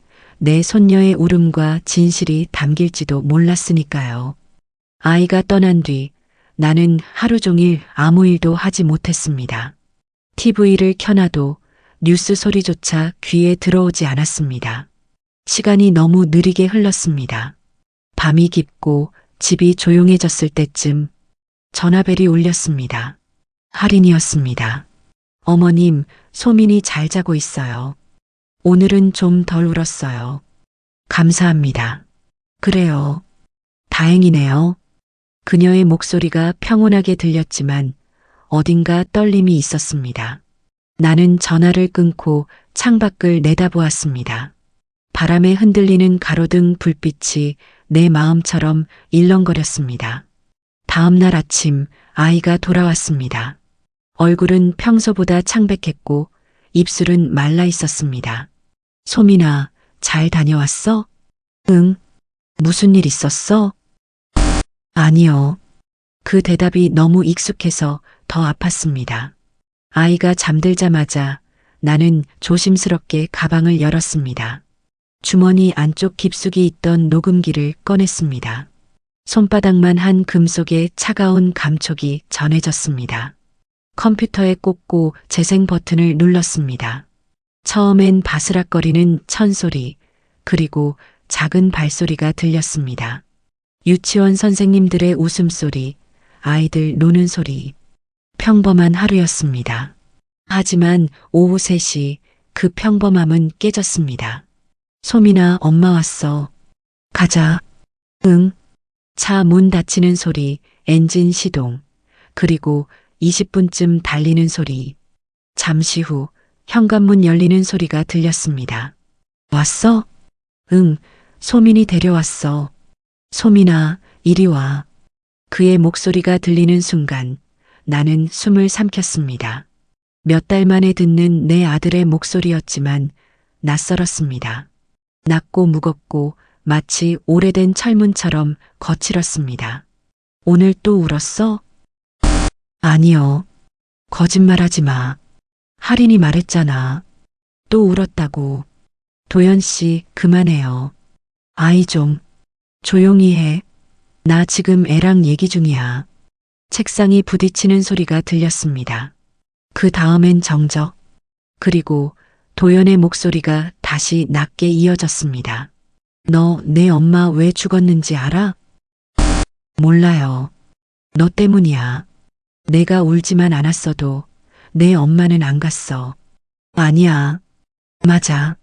S1: 내 손녀의 울음과 진실이 담길지도 몰랐으니까요. 아이가 떠난 뒤 나는 하루 종일 아무 일도 하지 못했습니다. TV를 켜놔도 뉴스 소리조차 귀에 들어오지 않았습니다. 시간이 너무 느리게 흘렀습니다. 밤이 깊고 집이 조용해졌을 때쯤 전화벨이 울렸습니다. 할인이었습니다. 어머님, 소민이 잘 자고 있어요. 오늘은 좀 덜 울었어요. 감사합니다. 그래요. 다행이네요. 그녀의 목소리가 평온하게 들렸지만 어딘가 떨림이 있었습니다. 나는 전화를 끊고 창밖을 내다보았습니다. 바람에 흔들리는 가로등 불빛이 내 마음처럼 일렁거렸습니다. 다음 날 아침 아이가 돌아왔습니다. 얼굴은 평소보다 창백했고 입술은 말라 있었습니다. 소민아, 잘 다녀왔어? 응. 무슨 일 있었어? 아니요. 그 대답이 너무 익숙해서 더 아팠습니다. 아이가 잠들자마자 나는 조심스럽게 가방을 열었습니다. 주머니 안쪽 깊숙이 있던 녹음기를 꺼냈습니다. 손바닥만 한 금속의 차가운 감촉이 전해졌습니다. 컴퓨터에 꽂고 재생 버튼을 눌렀습니다. 처음엔 바스락거리는 천소리, 그리고 작은 발소리가 들렸습니다. 유치원 선생님들의 웃음소리, 아이들 노는 소리. 평범한 하루였습니다. 하지만 오후 3시 그 평범함은 깨졌습니다. 소민아, 엄마 왔어. 가자. 응. 차 문 닫히는 소리, 엔진 시동, 그리고 20분쯤 달리는 소리. 잠시 후 현관문 열리는 소리가 들렸습니다. 왔어? 응, 소민이 데려왔어. 소민아, 이리 와. 그의 목소리가 들리는 순간 나는 숨을 삼켰습니다. 몇 달 만에 듣는 내 아들의 목소리였지만 낯설었습니다. 낮고 무겁고 마치 오래된 철문처럼 거칠었습니다. 오늘 또 울었어? 아니요. 거짓말하지 마. 할인이 말했잖아. 또 울었다고. 도연 씨, 그만해요. 아이 좀 조용히 해. 나 지금 애랑 얘기 중이야. 책상이 부딪히는 소리가 들렸습니다. 그 다음엔 정적, 그리고 도연의 목소리가 다시 낮게 이어졌습니다. 너 내 엄마 왜 죽었는지 알아? 몰라요. 너 때문이야. 내가 울지만 않았어도 내 엄마는 안 갔어. 아니야. 맞아.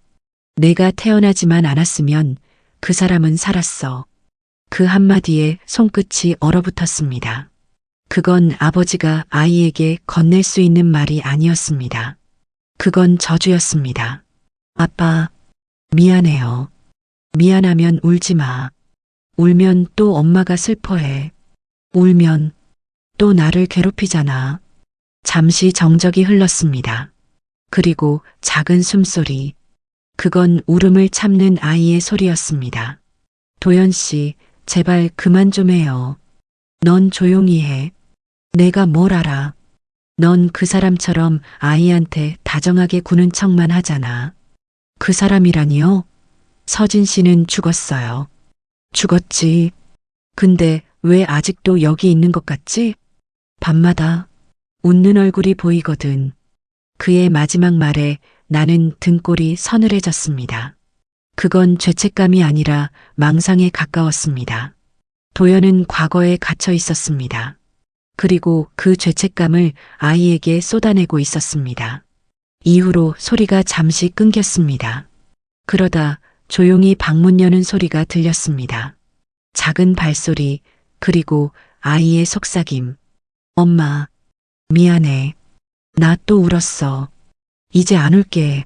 S1: 내가 태어나지만 않았으면 그 사람은 살았어. 그 한마디에 손끝이 얼어붙었습니다. 그건 아버지가 아이에게 건넬 수 있는 말이 아니었습니다. 그건 저주였습니다. 아빠, 미안해요. 미안하면 울지 마. 울면 또 엄마가 슬퍼해. 울면 또 나를 괴롭히잖아. 잠시 정적이 흘렀습니다. 그리고 작은 숨소리. 그건 울음을 참는 아이의 소리였습니다. 도연 씨, 제발 그만 좀 해요. 넌 조용히 해. 내가 뭘 알아. 넌 그 사람처럼 아이한테 다정하게 구는 척만 하잖아. 그 사람이라니요? 서진 씨는 죽었어요. 죽었지. 근데 왜 아직도 여기 있는 것 같지? 밤마다 웃는 얼굴이 보이거든. 그의 마지막 말에 나는 등골이 서늘해졌습니다. 그건 죄책감이 아니라 망상에 가까웠습니다. 도연은 과거에 갇혀 있었습니다. 그리고 그 죄책감을 아이에게 쏟아내고 있었습니다. 이후로 소리가 잠시 끊겼습니다. 그러다 조용히 방문 여는 소리가 들렸습니다. 작은 발소리, 그리고 아이의 속삭임. 엄마, 미안해. 나 또 울었어. 이제 안 울게.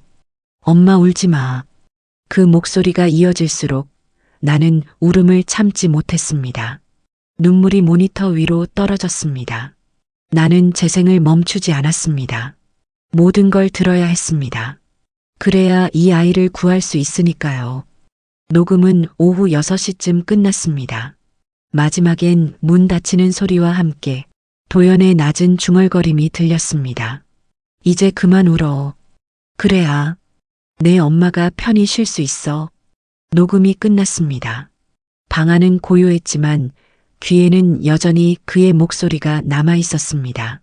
S1: 엄마 울지 마. 그 목소리가 이어질수록 나는 울음을 참지 못했습니다. 눈물이 모니터 위로 떨어졌습니다. 나는 재생을 멈추지 않았습니다. 모든 걸 들어야 했습니다. 그래야 이 아이를 구할 수 있으니까요. 녹음은 오후 6시쯤 끝났습니다. 마지막엔 문 닫히는 소리와 함께 도연의 낮은 중얼거림이 들렸습니다. 이제 그만 울어. 그래야 내 엄마가 편히 쉴 수 있어. 녹음이 끝났습니다. 방 안은 고요했지만 귀에는 여전히 그의 목소리가 남아 있었습니다.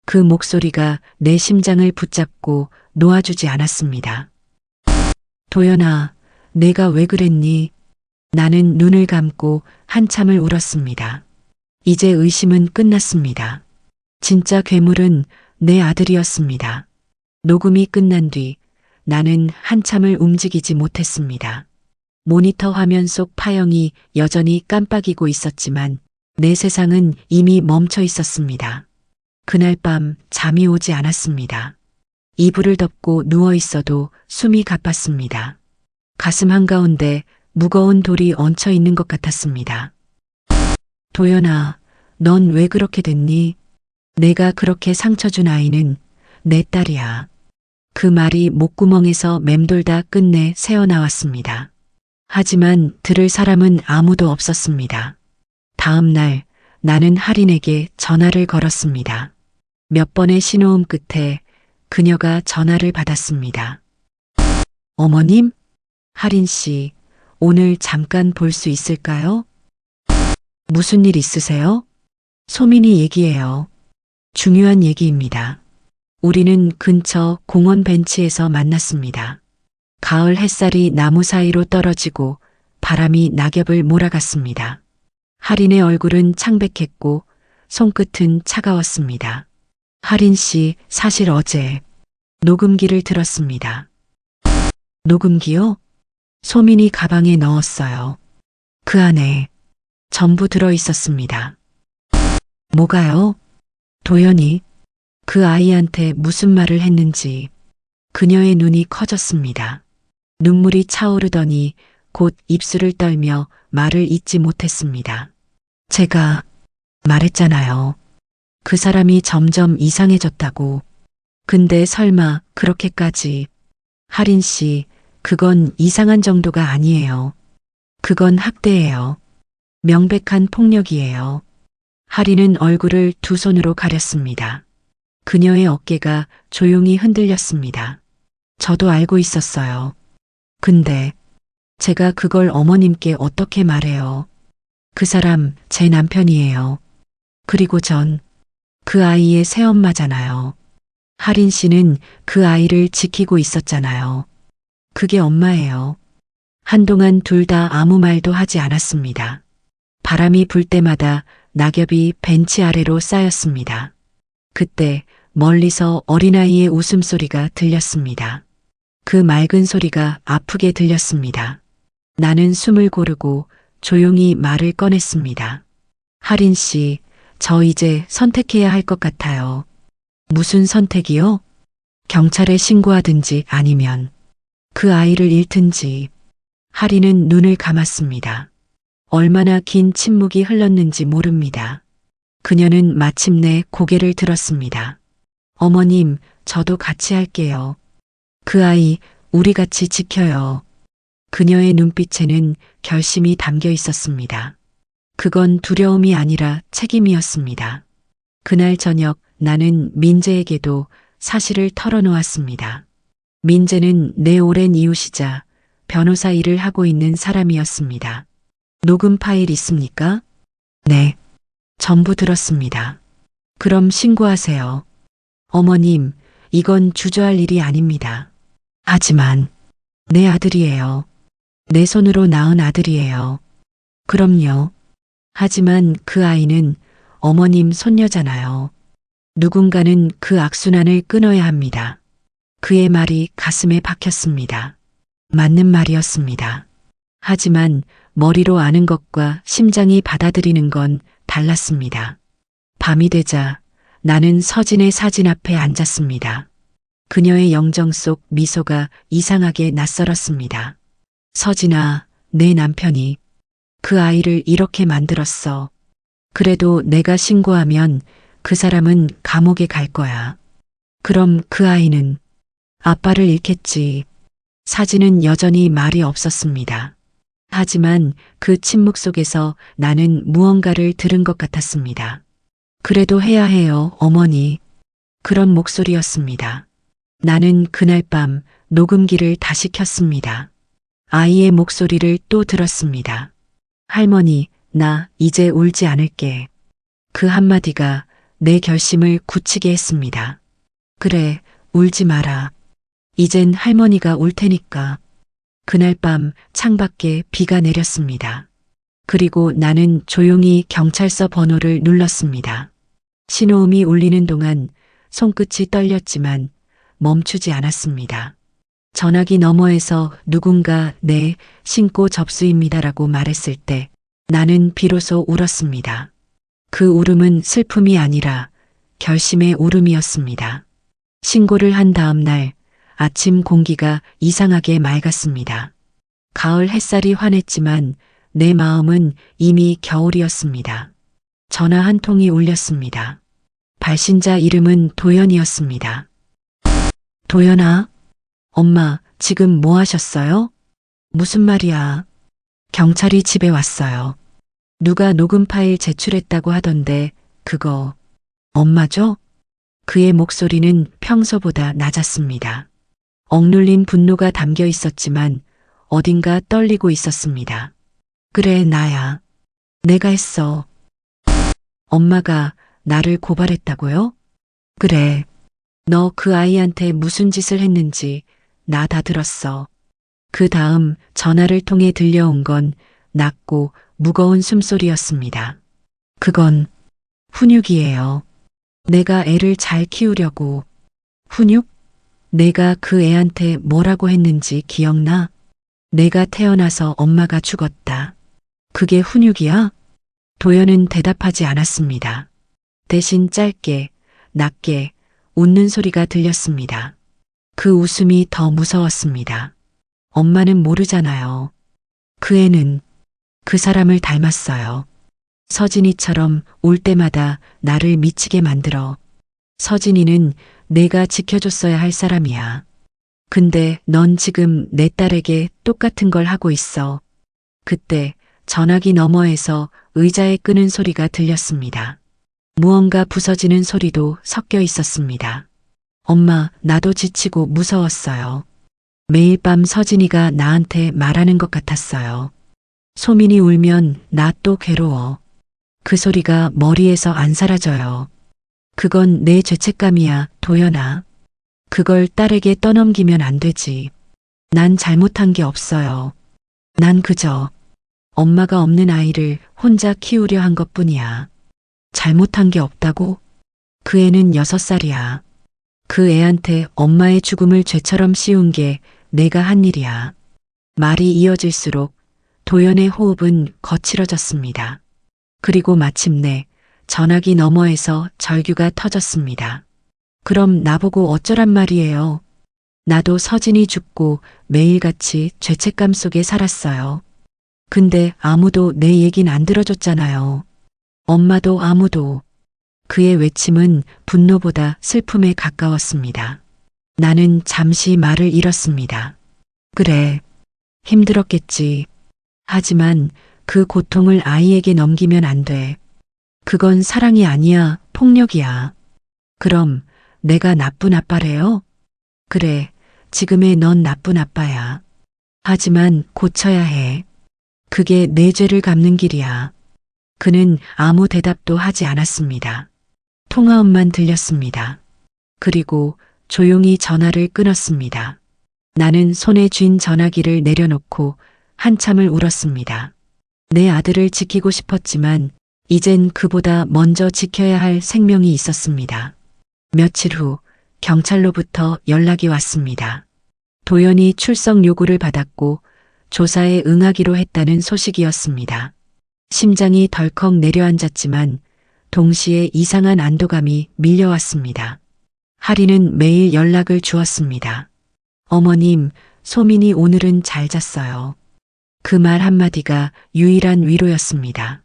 S1: 그 목소리가 내 심장을 붙잡고 놓아주지 않았습니다. 도연아, 내가 왜 그랬니? 나는 눈을 감고 한참을 울었습니다. 이제 의심은 끝났습니다. 진짜 괴물은 내 아들이었습니다. 녹음이 끝난 뒤 나는 한참을 움직이지 못했습니다. 모니터 화면 속 파형이 여전히 깜빡이고 있었지만 내 세상은 이미 멈춰 있었습니다. 그날 밤 잠이 오지 않았습니다. 이불을 덮고 누워 있어도 숨이 가빴습니다. 가슴 한가운데 무거운 돌이 얹혀 있는 것 같았습니다. 도연아, 넌 왜 그렇게 됐니? 내가 그렇게 상처 준 아이는 내 딸이야. 그 말이 목구멍에서 맴돌다 끝내 새어나왔습니다. 하지만 들을 사람은 아무도 없었습니다. 다음 날 나는 할인에게 전화를 걸었습니다. 몇 번의 신호음 끝에 그녀가 전화를 받았습니다. 어머님? 할인 씨, 오늘 잠깐 볼 수 있을까요? 무슨 일 있으세요? 소민이 얘기해요. 중요한 얘기입니다. 우리는 근처 공원 벤치에서 만났습니다. 가을 햇살이 나무 사이로 떨어지고 바람이 낙엽을 몰아갔습니다. 할인의 얼굴은 창백했고 손끝은 차가웠습니다. 할인 씨, 사실 어제 녹음기를 들었습니다. 녹음기요? 소민이 가방에 넣었어요. 그 안에 전부 들어 있었습니다. 뭐가요? 도연이 그 아이한테 무슨 말을 했는지. 그녀의 눈이 커졌습니다. 눈물이 차오르더니 곧 입술을 떨며 말을 잇지 못했습니다. 제가 말했잖아요. 그 사람이 점점 이상해졌다고. 근데 설마 그렇게까지. 할인 씨, 그건 이상한 정도가 아니에요. 그건 학대예요. 명백한 폭력이에요. 할인은 얼굴을 두 손으로 가렸습니다. 그녀의 어깨가 조용히 흔들렸습니다. 저도 알고 있었어요. 근데 제가 그걸 어머님께 어떻게 말해요? 그 사람 제 남편이에요. 그리고 전 그 아이의 새엄마잖아요. 할인 씨는 그 아이를 지키고 있었잖아요. 그게 엄마예요. 한동안 둘 다 아무 말도 하지 않았습니다. 바람이 불 때마다 낙엽이 벤치 아래로 쌓였습니다. 그때 멀리서 어린아이의 웃음소리가 들렸습니다. 그 맑은 소리가 아프게 들렸습니다. 나는 숨을 고르고 조용히 말을 꺼냈습니다. 할인 씨, 저 이제 선택해야 할 것 같아요. 무슨 선택이요? 경찰에 신고하든지 아니면 그 아이를 잃든지. 할인은 눈을 감았습니다. 얼마나 긴 침묵이 흘렀는지 모릅니다. 그녀는 마침내 고개를 들었습니다. 어머님, 저도 같이 할게요. 그 아이 우리 같이 지켜요. 그녀의 눈빛에는 결심이 담겨 있었습니다. 그건 두려움이 아니라 책임이었습니다. 그날 저녁 나는 민재에게도 사실을 털어놓았습니다. 민재는 내 오랜 이웃이자 변호사 일을 하고 있는 사람이었습니다. 녹음 파일 있습니까? 네. 전부 들었습니다. 그럼 신고하세요. 어머님, 이건 주저할 일이 아닙니다. 하지만 내 아들이에요. 내 손으로 낳은 아들이에요. 그럼요. 하지만 그 아이는 어머님 손녀잖아요. 누군가는 그 악순환을 끊어야 합니다. 그의 말이 가슴에 박혔습니다. 맞는 말이었습니다. 하지만 머리로 아는 것과 심장이 받아들이는 건 달랐습니다. 밤이 되자 나는 서진의 사진 앞에 앉았습니다. 그녀의 영정 속 미소가 이상하게 낯설었습니다. 서진아, 내 남편이 그 아이를 이렇게 만들었어. 그래도 내가 신고하면 그 사람은 감옥에 갈 거야. 그럼 그 아이는 아빠를 잃겠지. 사진은 여전히 말이 없었습니다. 하지만 그 침묵 속에서 나는 무언가를 들은 것 같았습니다. 그래도 해야 해요, 어머니. 그런 목소리였습니다. 나는 그날 밤 녹음기를 다시 켰습니다. 아이의 목소리를 또 들었습니다. 할머니, 나 이제 울지 않을게. 그 한마디가 내 결심을 굳히게 했습니다. 그래, 울지 마라. 이젠 할머니가 울 테니까. 그날 밤 창밖에 비가 내렸습니다. 그리고 나는 조용히 경찰서 번호를 눌렀습니다. 신호음이 울리는 동안 손끝이 떨렸지만 멈추지 않았습니다. 전화기 너머에서 누군가 네, 신고 접수입니다라고 말했을 때 나는 비로소 울었습니다. 그 울음은 슬픔이 아니라 결심의 울음이었습니다. 신고를 한 다음 날 아침 공기가 이상하게 맑았습니다. 가을 햇살이 환했지만 내 마음은 이미 겨울이었습니다. 전화 한 통이 울렸습니다. 발신자 이름은 도연이었습니다. 도연아, 엄마, 지금 뭐 하셨어요? 무슨 말이야? 경찰이 집에 왔어요. 누가 녹음 파일 제출했다고 하던데 그거 엄마죠? 그의 목소리는 평소보다 낮았습니다. 억눌린 분노가 담겨 있었지만 어딘가 떨리고 있었습니다. 그래, 나야. 내가 했어. 엄마가 나를 고발했다고요? 그래. 너 그 아이한테 무슨 짓을 했는지 나 다 들었어. 그 다음 전화를 통해 들려온 건 낮고 무거운 숨소리였습니다. 그건 훈육이에요. 내가 애를 잘 키우려고. 훈육? 내가 그 애한테 뭐라고 했는지 기억나? 내가 태어나서 엄마가 죽었다. 그게 훈육이야? 도연은 대답하지 않았습니다. 대신 짧게, 낮게 웃는 소리가 들렸습니다. 그 웃음이 더 무서웠습니다. 엄마는 모르잖아요. 그 애는 그 사람을 닮았어요. 서진이처럼 올 때마다 나를 미치게 만들어. 서진이는 내가 지켜줬어야 할 사람이야. 근데 넌 지금 내 딸에게 똑같은 걸 하고 있어. 그때 전화기 너머에서 의자에 끄는 소리가 들렸습니다. 무언가 부서지는 소리도 섞여 있었습니다. 엄마, 나도 지치고 무서웠어요. 매일 밤 서진이가 나한테 말하는 것 같았어요. 소민이 울면 나 또 괴로워. 그 소리가 머리에서 안 사라져요. 그건 내 죄책감이야, 도연아. 그걸 딸에게 떠넘기면 안 되지. 난 잘못한 게 없어요. 난 그저 엄마가 없는 아이를 혼자 키우려 한 것뿐이야. 잘못한 게 없다고? 그 애는 6살이야. 그 애한테 엄마의 죽음을 죄처럼 씌운 게 내가 한 일이야. 말이 이어질수록 도연의 호흡은 거칠어졌습니다. 그리고 마침내 전화기 너머에서 절규가 터졌습니다. 그럼 나보고 어쩌란 말이에요. 나도 서진이 죽고 매일같이 죄책감 속에 살았어요. 근데 아무도 내 얘긴 안 들어줬잖아요. 엄마도 아무도. 그의 외침은 분노보다 슬픔에 가까웠습니다. 나는 잠시 말을 잃었습니다. 그래, 힘들었겠지. 하지만 그 고통을 아이에게 넘기면 안 돼. 그건 사랑이 아니야, 폭력이야. 그럼 내가 나쁜 아빠래요? 그래, 지금의 넌 나쁜 아빠야. 하지만 고쳐야 해. 그게 내 죄를 갚는 길이야. 그는 아무 대답도 하지 않았습니다. 통화음만 들렸습니다. 그리고 조용히 전화를 끊었습니다. 나는 손에 쥔 전화기를 내려놓고 한참을 울었습니다. 내 아들을 지키고 싶었지만 이젠 그보다 먼저 지켜야 할 생명이 있었습니다. 며칠 후 경찰로부터 연락이 왔습니다. 도연이 출석 요구를 받았고 조사에 응하기로 했다는 소식이었습니다. 심장이 덜컥 내려앉았지만 동시에 이상한 안도감이 밀려왔습니다. 하리는 매일 연락을 주었습니다. 어머님, 소민이 오늘은 잘 잤어요. 그 말 한마디가 유일한 위로였습니다.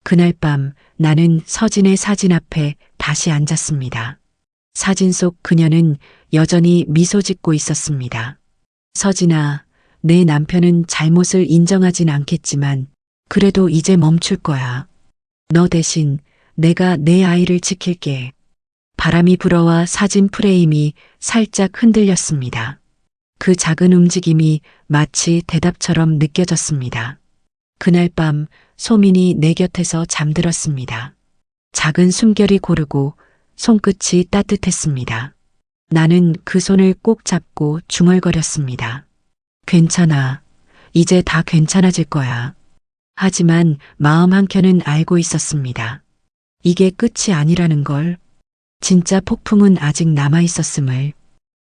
S1: 그날 밤 나는 서진의 사진 앞에 다시 앉았습니다. 사진 속 그녀는 여전히 미소 짓고 있었습니다. 서진아, 내 남편은 잘못을 인정하진 않겠지만 그래도 이제 멈출 거야. 너 대신 내가 내 아이를 지킬게. 바람이 불어와 사진 프레임이 살짝 흔들렸습니다. 그 작은 움직임이 마치 대답처럼 느껴졌습니다. 그날 밤 소민이 내 곁에서 잠들었습니다. 작은 숨결이 고르고 손끝이 따뜻했습니다. 나는 그 손을 꼭 잡고 중얼거렸습니다. 괜찮아. 이제 다 괜찮아질 거야. 하지만 마음 한켠은 알고 있었습니다. 이게 끝이 아니라는 걸. 진짜 폭풍은 아직 남아 있었음을.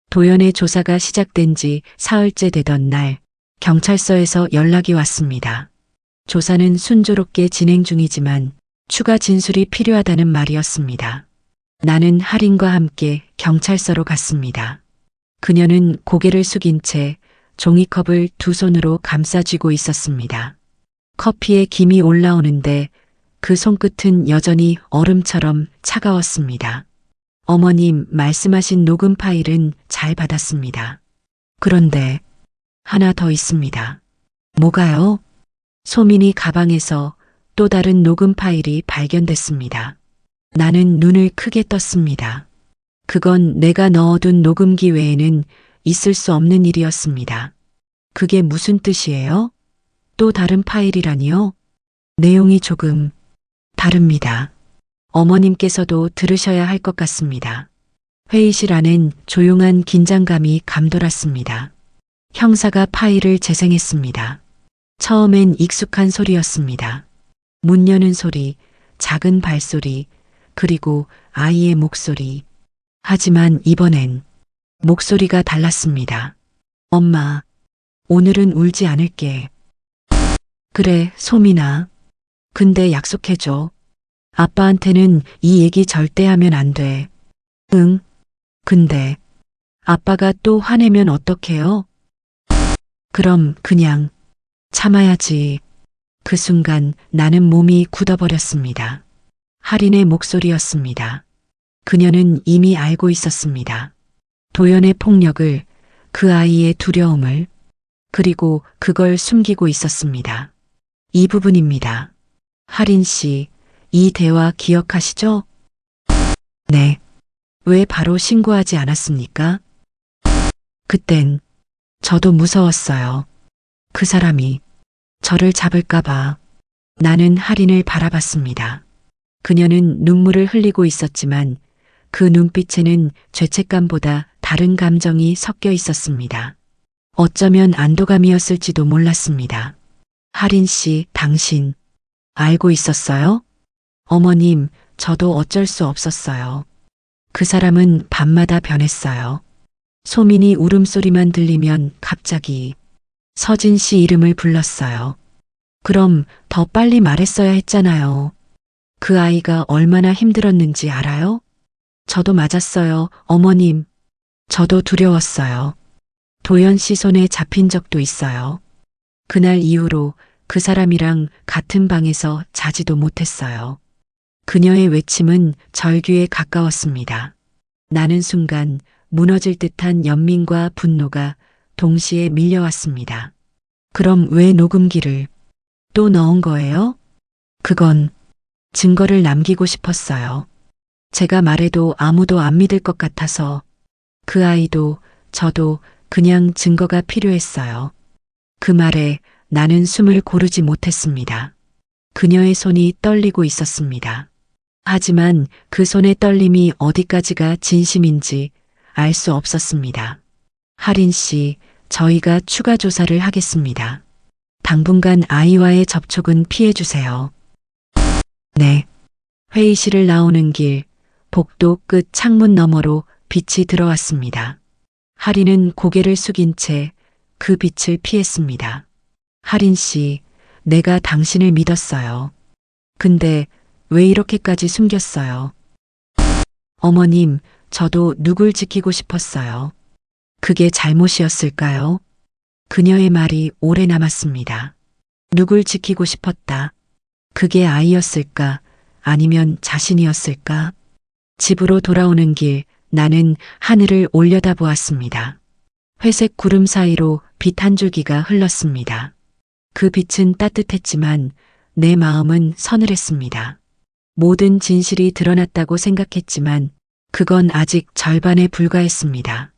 S1: 도연의 조사가 시작된 지 사흘째 되던 날 경찰서에서 연락이 왔습니다. 조사는 순조롭게 진행 중이지만 추가 진술이 필요하다는 말이었습니다. 나는 할인과 함께 경찰서로 갔습니다. 그녀는 고개를 숙인 채 종이컵을 두 손으로 감싸쥐고 있었습니다. 커피에 김이 올라오는데 그 손끝은 여전히 얼음처럼 차가웠습니다. 어머님 말씀하신 녹음 파일은 잘 받았습니다. 그런데 하나 더 있습니다. 뭐가요? 소민이 가방에서 또 다른 녹음 파일이 발견됐습니다. 나는 눈을 크게 떴습니다. 그건 내가 넣어둔 녹음기 외에는 있을 수 없는 일이었습니다. 그게 무슨 뜻이에요? 또 다른 파일이라니요? 내용이 조금 다릅니다. 어머님께서도 들으셔야 할 것 같습니다. 회의실 안엔 조용한 긴장감이 감돌았습니다. 형사가 파일을 재생했습니다. 처음엔 익숙한 소리였습니다. 문 여는 소리, 작은 발소리, 그리고 아이의 목소리. 하지만 이번엔 목소리가 달랐습니다. 엄마, 오늘은 울지 않을게. 그래, 소민아. 근데 약속해줘. 아빠한테는 이 얘기 절대 하면 안 돼. 응. 근데 아빠가 또 화내면 어떡해요? 그럼 그냥 참아야지. 그 순간 나는 몸이 굳어버렸습니다. 할인의 목소리였습니다. 그녀는 이미 알고 있었습니다. 도연의 폭력을, 그 아이의 두려움을, 그리고 그걸 숨기고 있었습니다. 이 부분입니다. 할인 씨, 이 대화 기억하시죠? 네. 왜 바로 신고하지 않았습니까? 그땐 저도 무서웠어요. 그 사람이 저를 잡을까봐. 나는 할인을 바라봤습니다. 그녀는 눈물을 흘리고 있었지만 그 눈빛에는 죄책감보다 다른 감정이 섞여 있었습니다. 어쩌면 안도감이었을지도 몰랐습니다. 할인 씨, 당신 알고 있었어요? 어머님, 저도 어쩔 수 없었어요. 그 사람은 밤마다 변했어요. 소민이 울음소리만 들리면 갑자기 서진 씨 이름을 불렀어요. 그럼 더 빨리 말했어야 했잖아요. 그 아이가 얼마나 힘들었는지 알아요? 저도 맞았어요, 어머님. 저도 두려웠어요. 도연 씨 손에 잡힌 적도 있어요. 그날 이후로 그 사람이랑 같은 방에서 자지도 못했어요. 그녀의 외침은 절규에 가까웠습니다. 나는 순간 무너질 듯한 연민과 분노가 동시에 밀려왔습니다. 그럼 왜 녹음기를 또 넣은 거예요? 그건 증거를 남기고 싶었어요. 제가 말해도 아무도 안 믿을 것 같아서. 그 아이도 저도 그냥 증거가 필요했어요. 그 말에 나는 숨을 고르지 못했습니다. 그녀의 손이 떨리고 있었습니다. 하지만 그 손의 떨림이 어디까지가 진심인지 알 수 없었습니다. 할인 씨, 저희가 추가 조사를 하겠습니다. 당분간 아이와의 접촉은 피해주세요. 네. 회의실을 나오는 길, 복도 끝 창문 너머로 빛이 들어왔습니다. 하리는 고개를 숙인 채 그 빛을 피했습니다. 하린 씨, 내가 당신을 믿었어요. 근데 왜 이렇게까지 숨겼어요? 어머님, 저도 누굴 지키고 싶었어요. 그게 잘못이었을까요? 그녀의 말이 오래 남았습니다. 누굴 지키고 싶었다. 그게 아이였을까? 아니면 자신이었을까? 집으로 돌아오는 길, 나는 하늘을 올려다보았습니다. 회색 구름 사이로 빛 한 줄기가 흘렀습니다. 그 빛은 따뜻했지만 내 마음은 서늘했습니다. 모든 진실이 드러났다고 생각했지만 그건 아직 절반에 불과했습니다.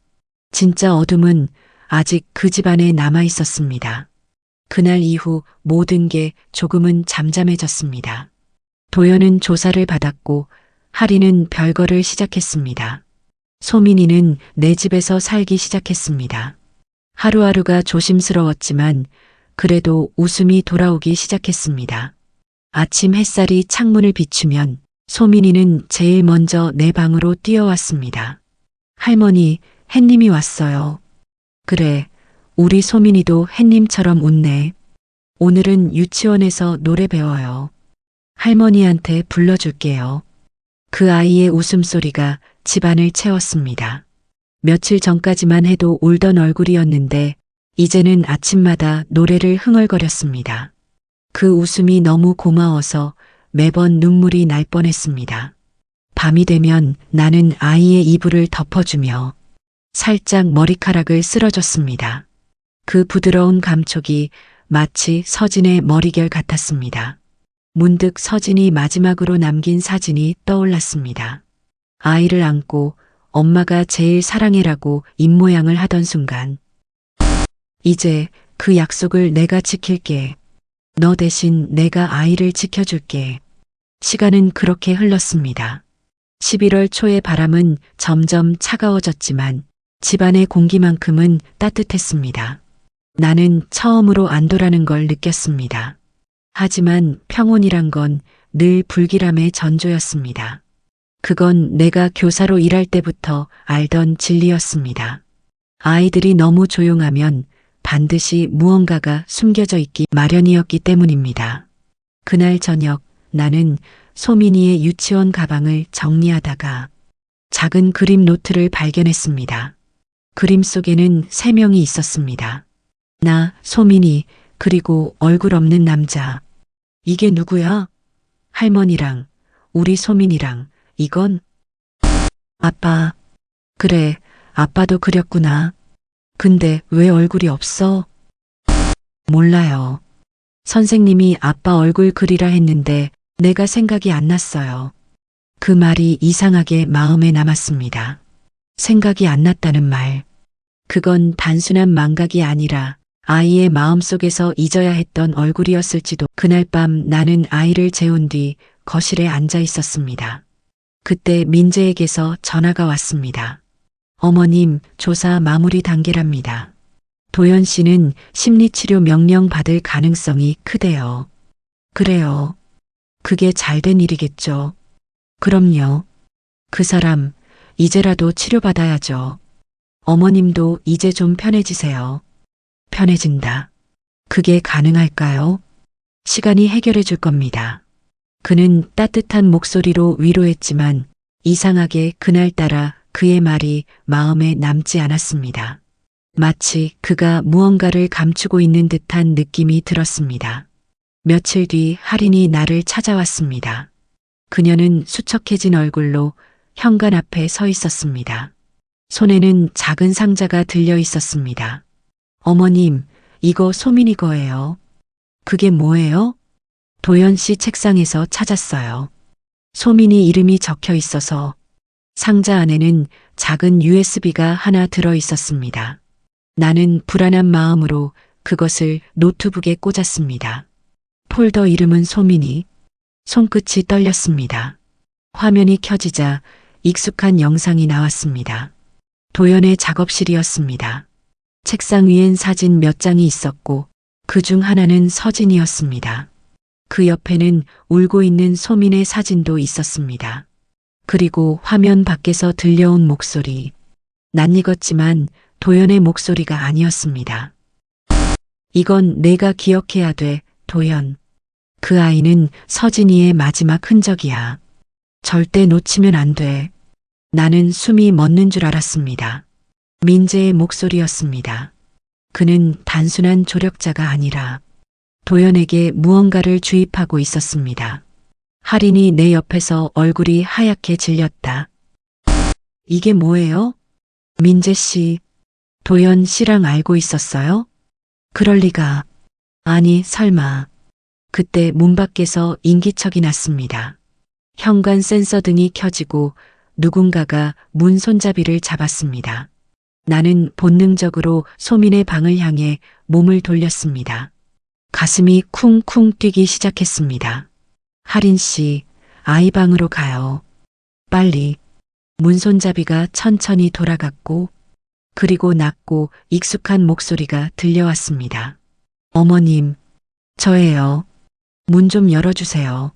S1: 진짜 어둠은 아직 그 집안에 남아 있었습니다. 그날 이후 모든 게 조금은 잠잠해졌습니다. 도연은 조사를 받았고 하리는 별거를 시작했습니다. 소민이는 내 집에서 살기 시작했습니다. 하루하루가 조심스러웠지만 그래도 웃음이 돌아오기 시작했습니다. 아침 햇살이 창문을 비추면 소민이는 제일 먼저 내 방으로 뛰어왔습니다. 할머니, 햇님이 왔어요. 그래, 우리 소민이도 햇님처럼 웃네. 오늘은 유치원에서 노래 배워요. 할머니한테 불러줄게요. 그 아이의 웃음소리가 집안을 채웠습니다. 며칠 전까지만 해도 울던 얼굴이었는데 이제는 아침마다 노래를 흥얼거렸습니다. 그 웃음이 너무 고마워서 매번 눈물이 날 뻔했습니다. 밤이 되면 나는 아이의 이불을 덮어주며 살짝 머리카락을 쓸어줬습니다. 그 부드러운 감촉이 마치 서진의 머리결 같았습니다. 문득 서진이 마지막으로 남긴 사진이 떠올랐습니다. 아이를 안고 엄마가 제일 사랑해라고 입모양을 하던 순간 이제 그 약속을 내가 지킬게. 너 대신 내가 아이를 지켜줄게. 시간은 그렇게 흘렀습니다. 11월 초의 바람은 점점 차가워졌지만 집안의 공기만큼은 따뜻했습니다. 나는 처음으로 안도라는 걸 느꼈습니다. 하지만 평온이란 건 늘 불길함의 전조였습니다. 그건 내가 교사로 일할 때부터 알던 진리였습니다. 아이들이 너무 조용하면 반드시 무언가가 숨겨져 있기 마련이었기 때문입니다. 그날 저녁 나는 소민이의 유치원 가방을 정리하다가 작은 그림 노트를 발견했습니다. 그림 속에는 3명이 있었습니다. 나, 소민이, 그리고 얼굴 없는 남자. 이게 누구야? 할머니랑 우리 소민이랑 이건? 아빠. 그래, 아빠도 그렸구나. 근데 왜 얼굴이 없어? 몰라요. 선생님이 아빠 얼굴 그리라 했는데 내가 생각이 안 났어요. 그 말이 이상하게 마음에 남았습니다. 생각이 안 났다는 말. 그건 단순한 망각이 아니라 아이의 마음속에서 잊어야 했던 얼굴이었을지도. 그날 밤 나는 아이를 재운 뒤 거실에 앉아 있었습니다. 그때 민재에게서 전화가 왔습니다. 어머님, 조사 마무리 단계랍니다. 도연 씨는 심리치료 명령 받을 가능성이 크대요. 그래요. 그게 잘된 일이겠죠. 그럼요. 그 사람, 이제라도 치료받아야죠. 어머님도 이제 좀 편해지세요. 편해진다. 그게 가능할까요? 시간이 해결해 줄 겁니다. 그는 따뜻한 목소리로 위로했지만 이상하게 그날따라 그의 말이 마음에 남지 않았습니다. 마치 그가 무언가를 감추고 있는 듯한 느낌이 들었습니다. 며칠 뒤 할인이 나를 찾아왔습니다. 그녀는 수척해진 얼굴로 현관 앞에 서 있었습니다. 손에는 작은 상자가 들려 있었습니다. 어머님, 이거 소민이 거예요. 그게 뭐예요? 도연 씨 책상에서 찾았어요. 소민이 이름이 적혀 있어서. 상자 안에는 작은 USB가 하나 들어 있었습니다. 나는 불안한 마음으로 그것을 노트북에 꽂았습니다. 폴더 이름은 소민이. 손끝이 떨렸습니다. 화면이 켜지자 익숙한 영상이 나왔습니다. 도연의 작업실이었습니다. 책상 위엔 사진 몇 장이 있었고 그 중 하나는 서진이었습니다. 그 옆에는 울고 있는 소민의 사진도 있었습니다. 그리고 화면 밖에서 들려온 목소리. 낯익었지만 도연의 목소리가 아니었습니다. 이건 내가 기억해야 돼, 도연. 그 아이는 서진이의 마지막 흔적이야. 절대 놓치면 안 돼. 나는 숨이 멎는 줄 알았습니다. 민재의 목소리였습니다. 그는 단순한 조력자가 아니라 도연에게 무언가를 주입하고 있었습니다. 할인이 내 옆에서 얼굴이 하얗게 질렸다. 이게 뭐예요? 민재 씨, 도연 씨랑 알고 있었어요? 그럴 리가. 아니, 설마. 그때 문 밖에서 인기척이 났습니다. 현관 센서 등이 켜지고 누군가가 문 손잡이를 잡았습니다. 나는 본능적으로 소민의 방을 향해 몸을 돌렸습니다. 가슴이 쿵쿵 뛰기 시작했습니다. 할인 씨, 아이 방으로 가요. 빨리. 문 손잡이가 천천히 돌아갔고, 그리고 낮고 익숙한 목소리가 들려왔습니다. 어머님, 저예요. 문 좀 열어주세요.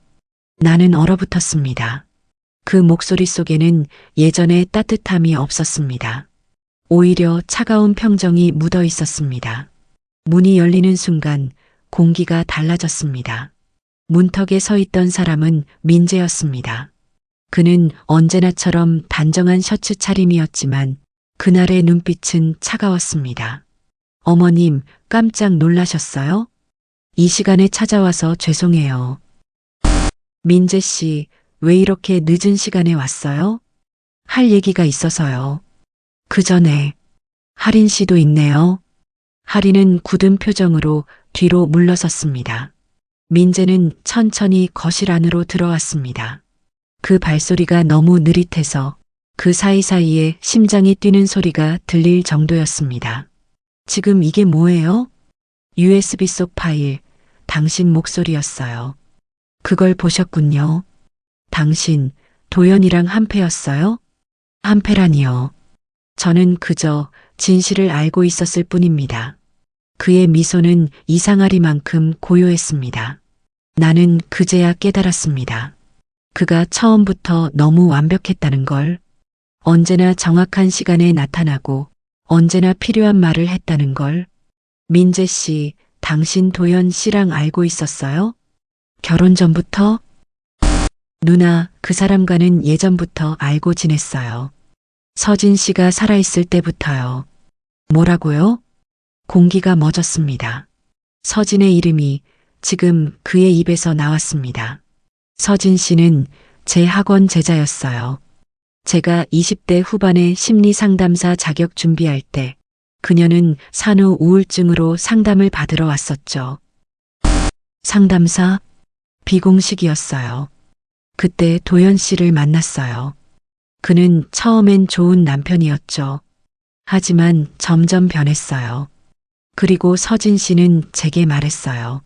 S1: 나는 얼어붙었습니다. 그 목소리 속에는 예전의 따뜻함이 없었습니다. 오히려 차가운 평정이 묻어 있었습니다. 문이 열리는 순간 공기가 달라졌습니다. 문턱에 서 있던 사람은 민재였습니다. 그는 언제나처럼 단정한 셔츠 차림이었지만 그날의 눈빛은 차가웠습니다. 어머님, 깜짝 놀라셨어요? 이 시간에 찾아와서 죄송해요. 민재 씨, 왜 이렇게 늦은 시간에 왔어요? 할 얘기가 있어서요. 그 전에 할인 씨도 있네요. 할인은 굳은 표정으로 뒤로 물러섰습니다. 민재는 천천히 거실 안으로 들어왔습니다. 그 발소리가 너무 느릿해서 그 사이사이에 심장이 뛰는 소리가 들릴 정도였습니다. 지금 이게 뭐예요? USB 속 파일, 당신 목소리였어요. 그걸 보셨군요. 당신, 도연이랑 한패였어요? 한패라니요. 저는 그저 진실을 알고 있었을 뿐입니다. 그의 미소는 이상하리만큼 고요했습니다. 나는 그제야 깨달았습니다. 그가 처음부터 너무 완벽했다는 걸, 언제나 정확한 시간에 나타나고 언제나 필요한 말을 했다는 걸. 민재 씨, 당신 도연 씨랑 알고 있었어요? 결혼 전부터? 누나, 그 사람과는 예전부터 알고 지냈어요. 서진 씨가 살아있을 때부터요. 뭐라고요? 공기가 멎었습니다. 서진의 이름이 지금 그의 입에서 나왔습니다. 서진 씨는 제 학원 제자였어요. 제가 20대 후반에 심리상담사 자격 준비할 때 그녀는 산후 우울증으로 상담을 받으러 왔었죠. 상담사? 비공식이었어요. 그때 도연 씨를 만났어요. 그는 처음엔 좋은 남편이었죠. 하지만 점점 변했어요. 그리고 서진 씨는 제게 말했어요.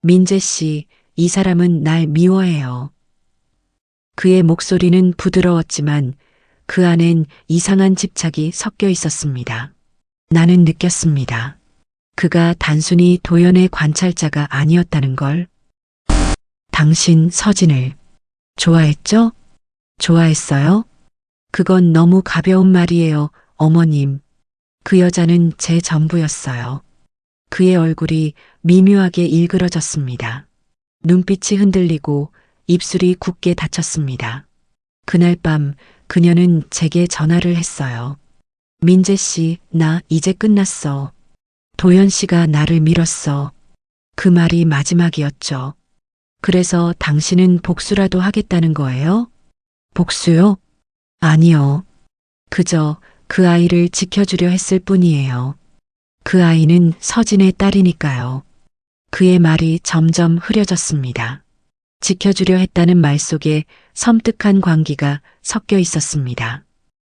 S1: 민재 씨, 이 사람은 날 미워해요. 그의 목소리는 부드러웠지만 그 안엔 이상한 집착이 섞여 있었습니다. 나는 느꼈습니다. 그가 단순히 도연의 관찰자가 아니었다는 걸. 당신 서진을 좋아했죠? 좋아했어요? 그건 너무 가벼운 말이에요, 어머님. 그 여자는 제 전부였어요. 그의 얼굴이 미묘하게 일그러졌습니다. 눈빛이 흔들리고 입술이 굳게 닫혔습니다. 그날 밤 그녀는 제게 전화를 했어요. 민재 씨, 나 이제 끝났어. 도연 씨가 나를 밀었어. 그 말이 마지막이었죠. 그래서 당신은 복수라도 하겠다는 거예요? 복수요? 아니요. 그저 그 아이를 지켜주려 했을 뿐이에요. 그 아이는 서진의 딸이니까요. 그의 말이 점점 흐려졌습니다. 지켜주려 했다는 말 속에 섬뜩한 광기가 섞여 있었습니다.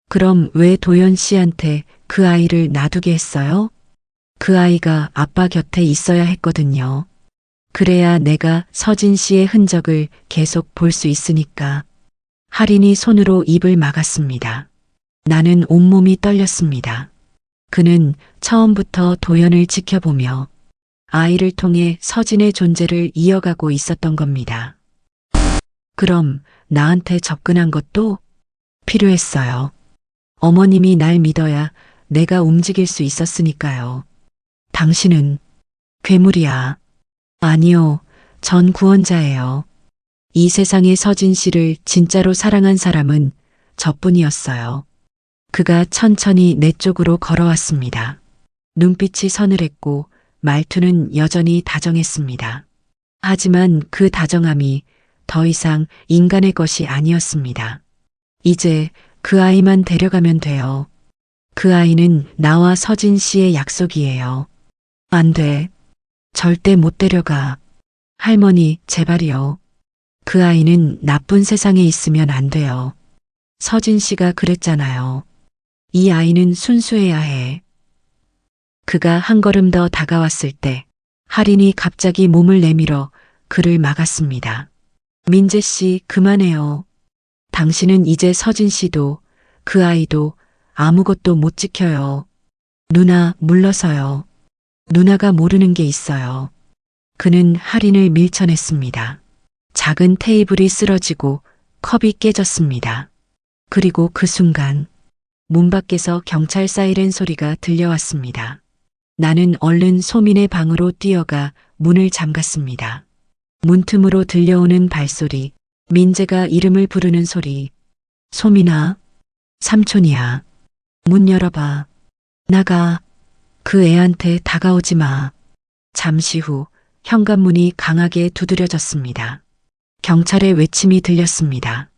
S1: 그럼 왜 도연 씨한테 그 아이를 놔두게 했어요? 그 아이가 아빠 곁에 있어야 했거든요. 그래야 내가 서진 씨의 흔적을 계속 볼 수 있으니까. 할인이 손으로 입을 막았습니다. 나는 온몸이 떨렸습니다. 그는 처음부터 도연을 지켜보며 아이를 통해 서진의 존재를 이어가고 있었던 겁니다. 그럼 나한테 접근한 것도 필요했어요. 어머님이 날 믿어야 내가 움직일 수 있었으니까요. 당신은 괴물이야. 아니요, 전 구원자예요. 이 세상에 서진 씨를 진짜로 사랑한 사람은 저뿐이었어요. 그가 천천히 내 쪽으로 걸어왔습니다. 눈빛이 서늘했고 말투는 여전히 다정했습니다. 하지만 그 다정함이 더 이상 인간의 것이 아니었습니다. 이제 그 아이만 데려가면 돼요. 그 아이는 나와 서진 씨의 약속이에요. 안 돼. 절대 못 데려가. 할머니, 제발이요. 그 아이는 나쁜 세상에 있으면 안 돼요. 서진 씨가 그랬잖아요. 이 아이는 순수해야 해. 그가 한 걸음 더 다가왔을 때 할인이 갑자기 몸을 내밀어 그를 막았습니다. 민재 씨, 그만해요. 당신은 이제 서진 씨도 그 아이도 아무것도 못 지켜요. 누나, 물러서요. 누나가 모르는 게 있어요. 그는 할인을 밀쳐냈습니다. 작은 테이블이 쓰러지고 컵이 깨졌습니다. 그리고 그 순간 문 밖에서 경찰 사이렌 소리가 들려왔습니다. 나는 얼른 소민의 방으로 뛰어가 문을 잠갔습니다. 문틈으로 들려오는 발소리, 민재가 이름을 부르는 소리. 소민아, 삼촌이야. 문 열어봐. 나가. 그 애한테 다가오지 마. 잠시 후 현관문이 강하게 두드려졌습니다. 경찰의 외침이 들렸습니다.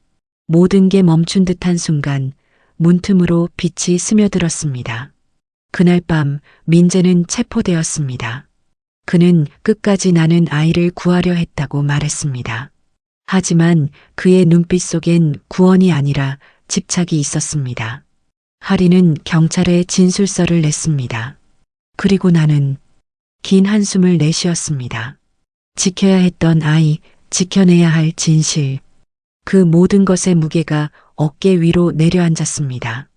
S1: 모든 게 멈춘 듯한 순간 문틈으로 빛이 스며들었습니다. 그날 밤 민재는 체포되었습니다. 그는 끝까지 나는 아이를 구하려 했다고 말했습니다. 하지만 그의 눈빛 속엔 구원이 아니라 집착이 있었습니다. 할인은 경찰에 진술서를 냈습니다. 그리고 나는 긴 한숨을 내쉬었습니다. 지켜야 했던 아이, 지켜내야 할 진실. 그 모든 것의 무게가 어깨 위로 내려앉았습니다.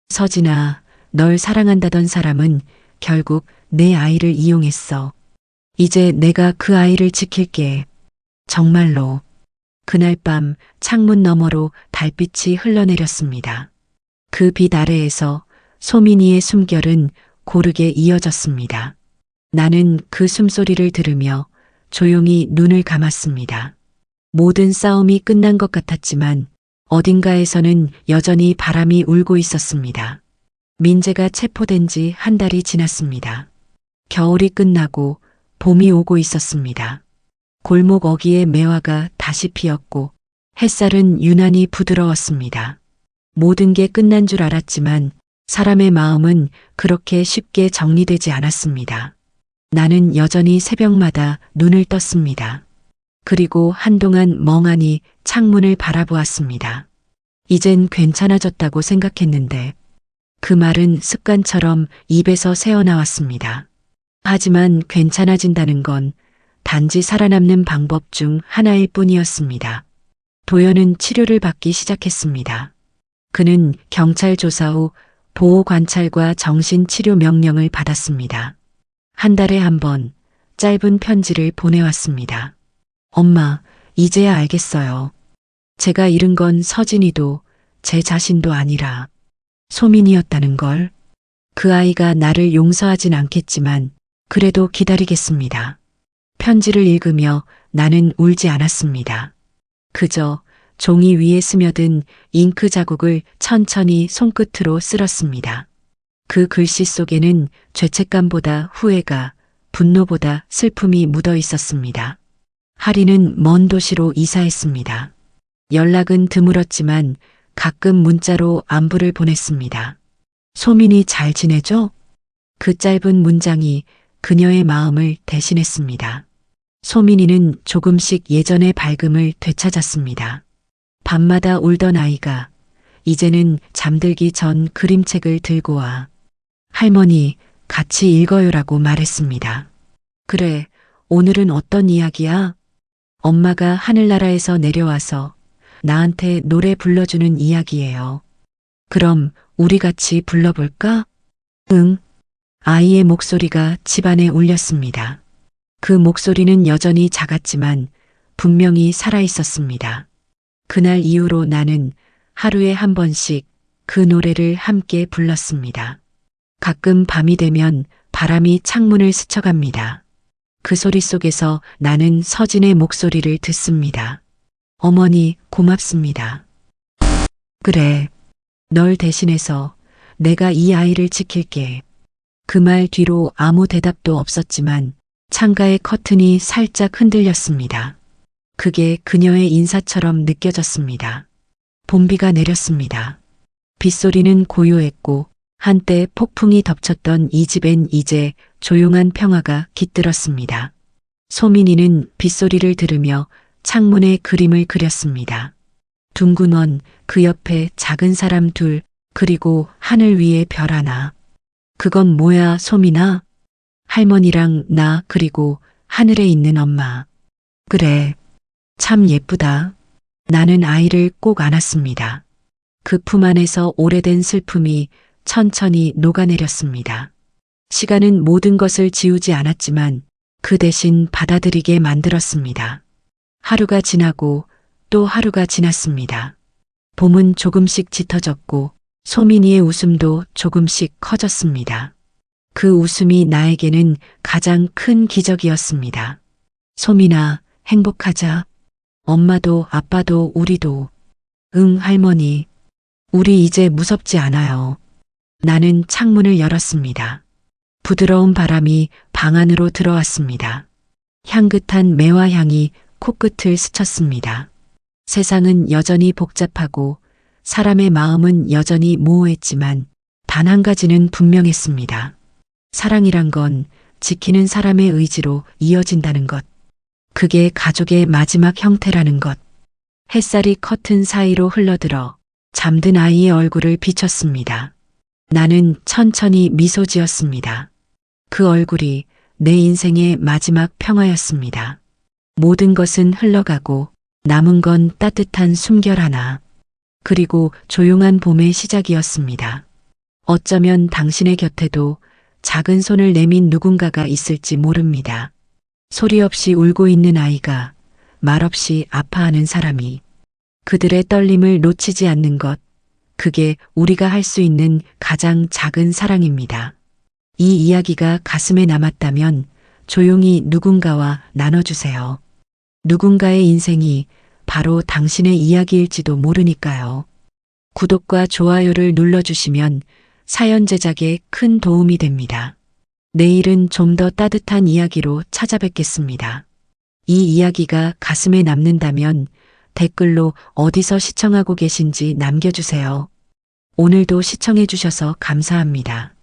S1: 서진아, 널 사랑한다던 사람은 결국 내 아이를 이용했어. 이제 내가 그 아이를 지킬게. 정말로. 그날 밤 창문 너머로 달빛이 흘러내렸습니다. 그 빛 아래에서 소민이의 숨결은 고르게 이어졌습니다. 나는 그 숨소리를 들으며 조용히 눈을 감았습니다. 모든 싸움이 끝난 것 같았지만 어딘가에서는 여전히 바람이 울고 있었습니다. 민재가 체포된 지 한 달이 지났습니다. 겨울이 끝나고 봄이 오고 있었습니다. 골목 어귀에 매화가 다시 피었고 햇살은 유난히 부드러웠습니다. 모든 게 끝난 줄 알았지만 사람의 마음은 그렇게 쉽게 정리되지 않았습니다. 나는 여전히 새벽마다 눈을 떴습니다. 그리고 한동안 멍하니 창문을 바라보았습니다. 이젠 괜찮아졌다고 생각했는데 그 말은 습관처럼 입에서 새어나왔습니다. 하지만 괜찮아진다는 건 단지 살아남는 방법 중 하나일 뿐이었습니다. 도연은 치료를 받기 시작했습니다. 그는 경찰 조사 후 보호 관찰과 정신치료 명령을 받았습니다. 한 달에 한 번 짧은 편지를 보내왔습니다. 엄마, 이제야 알겠어요. 제가 잃은 건 서진이도 제 자신도 아니라 소민이었다는 걸. 그 아이가 나를 용서하진 않겠지만 그래도 기다리겠습니다. 편지를 읽으며 나는 울지 않았습니다. 그저 종이 위에 스며든 잉크 자국을 천천히 손끝으로 쓸었습니다. 그 글씨 속에는 죄책감보다 후회가, 분노보다 슬픔이 묻어 있었습니다. 할인은 먼 도시로 이사했습니다. 연락은 드물었지만 가끔 문자로 안부를 보냈습니다. 소민이 잘 지내죠? 그 짧은 문장이 그녀의 마음을 대신했습니다. 소민이는 조금씩 예전의 밝음을 되찾았습니다. 밤마다 울던 아이가 이제는 잠들기 전 그림책을 들고 와 할머니 같이 읽어요라고 말했습니다. 그래, 오늘은 어떤 이야기야? 엄마가 하늘나라에서 내려와서 나한테 노래 불러주는 이야기예요. 그럼 우리 같이 불러볼까? 응. 아이의 목소리가 집안에 울렸습니다. 그 목소리는 여전히 작았지만 분명히 살아 있었습니다. 그날 이후로 나는 하루에 한 번씩 그 노래를 함께 불렀습니다. 가끔 밤이 되면 바람이 창문을 스쳐갑니다. 그 소리 속에서 나는 서진의 목소리를 듣습니다. 어머니, 고맙습니다. 그래. 널 대신해서 내가 이 아이를 지킬게. 그 말 뒤로 아무 대답도 없었지만 창가의 커튼이 살짝 흔들렸습니다. 그게 그녀의 인사처럼 느껴졌습니다. 봄비가 내렸습니다. 빗소리는 고요했고 한때 폭풍이 덮쳤던 이 집엔 이제 조용한 평화가 깃들었습니다. 소민이는 빗소리를 들으며 창문에 그림을 그렸습니다. 둥근 원, 그 옆에 작은 사람 둘, 그리고 하늘 위에 별 하나. 그건 뭐야, 소민아? 할머니랑 나, 그리고 하늘에 있는 엄마. 그래. 참 예쁘다. 나는 아이를 꼭 안았습니다. 그 품 안에서 오래된 슬픔이 천천히 녹아내렸습니다. 시간은 모든 것을 지우지 않았지만 그 대신 받아들이게 만들었습니다. 하루가 지나고 또 하루가 지났습니다. 봄은 조금씩 짙어졌고 소민이의 웃음도 조금씩 커졌습니다. 그 웃음이 나에게는 가장 큰 기적이었습니다. 소민아, 행복하자. 엄마도 아빠도 우리도. 응, 할머니. 우리 이제 무섭지 않아요. 나는 창문을 열었습니다. 부드러운 바람이 방 안으로 들어왔습니다. 향긋한 매화 향이 코끝을 스쳤습니다. 세상은 여전히 복잡하고 사람의 마음은 여전히 모호했지만 단 한 가지는 분명했습니다. 사랑이란 건 지키는 사람의 의지로 이어진다는 것. 그게 가족의 마지막 형태라는 것. 햇살이 커튼 사이로 흘러들어 잠든 아이의 얼굴을 비췄습니다. 나는 천천히 미소 지었습니다. 그 얼굴이 내 인생의 마지막 평화였습니다. 모든 것은 흘러가고 남은 건 따뜻한 숨결 하나. 그리고 조용한 봄의 시작이었습니다. 어쩌면 당신의 곁에도 작은 손을 내민 누군가가 있을지 모릅니다. 소리 없이 울고 있는 아이가, 말없이 아파하는 사람이, 그들의 떨림을 놓치지 않는 것, 그게 우리가 할 수 있는 가장 작은 사랑입니다. 이 이야기가 가슴에 남았다면 조용히 누군가와 나눠주세요. 누군가의 인생이 바로 당신의 이야기일지도 모르니까요. 구독과 좋아요를 눌러주시면 사연 제작에 큰 도움이 됩니다. 내일은 좀 더 따뜻한 이야기로 찾아뵙겠습니다. 이 이야기가 가슴에 남는다면 댓글로 어디서 시청하고 계신지 남겨주세요. 오늘도 시청해주셔서 감사합니다.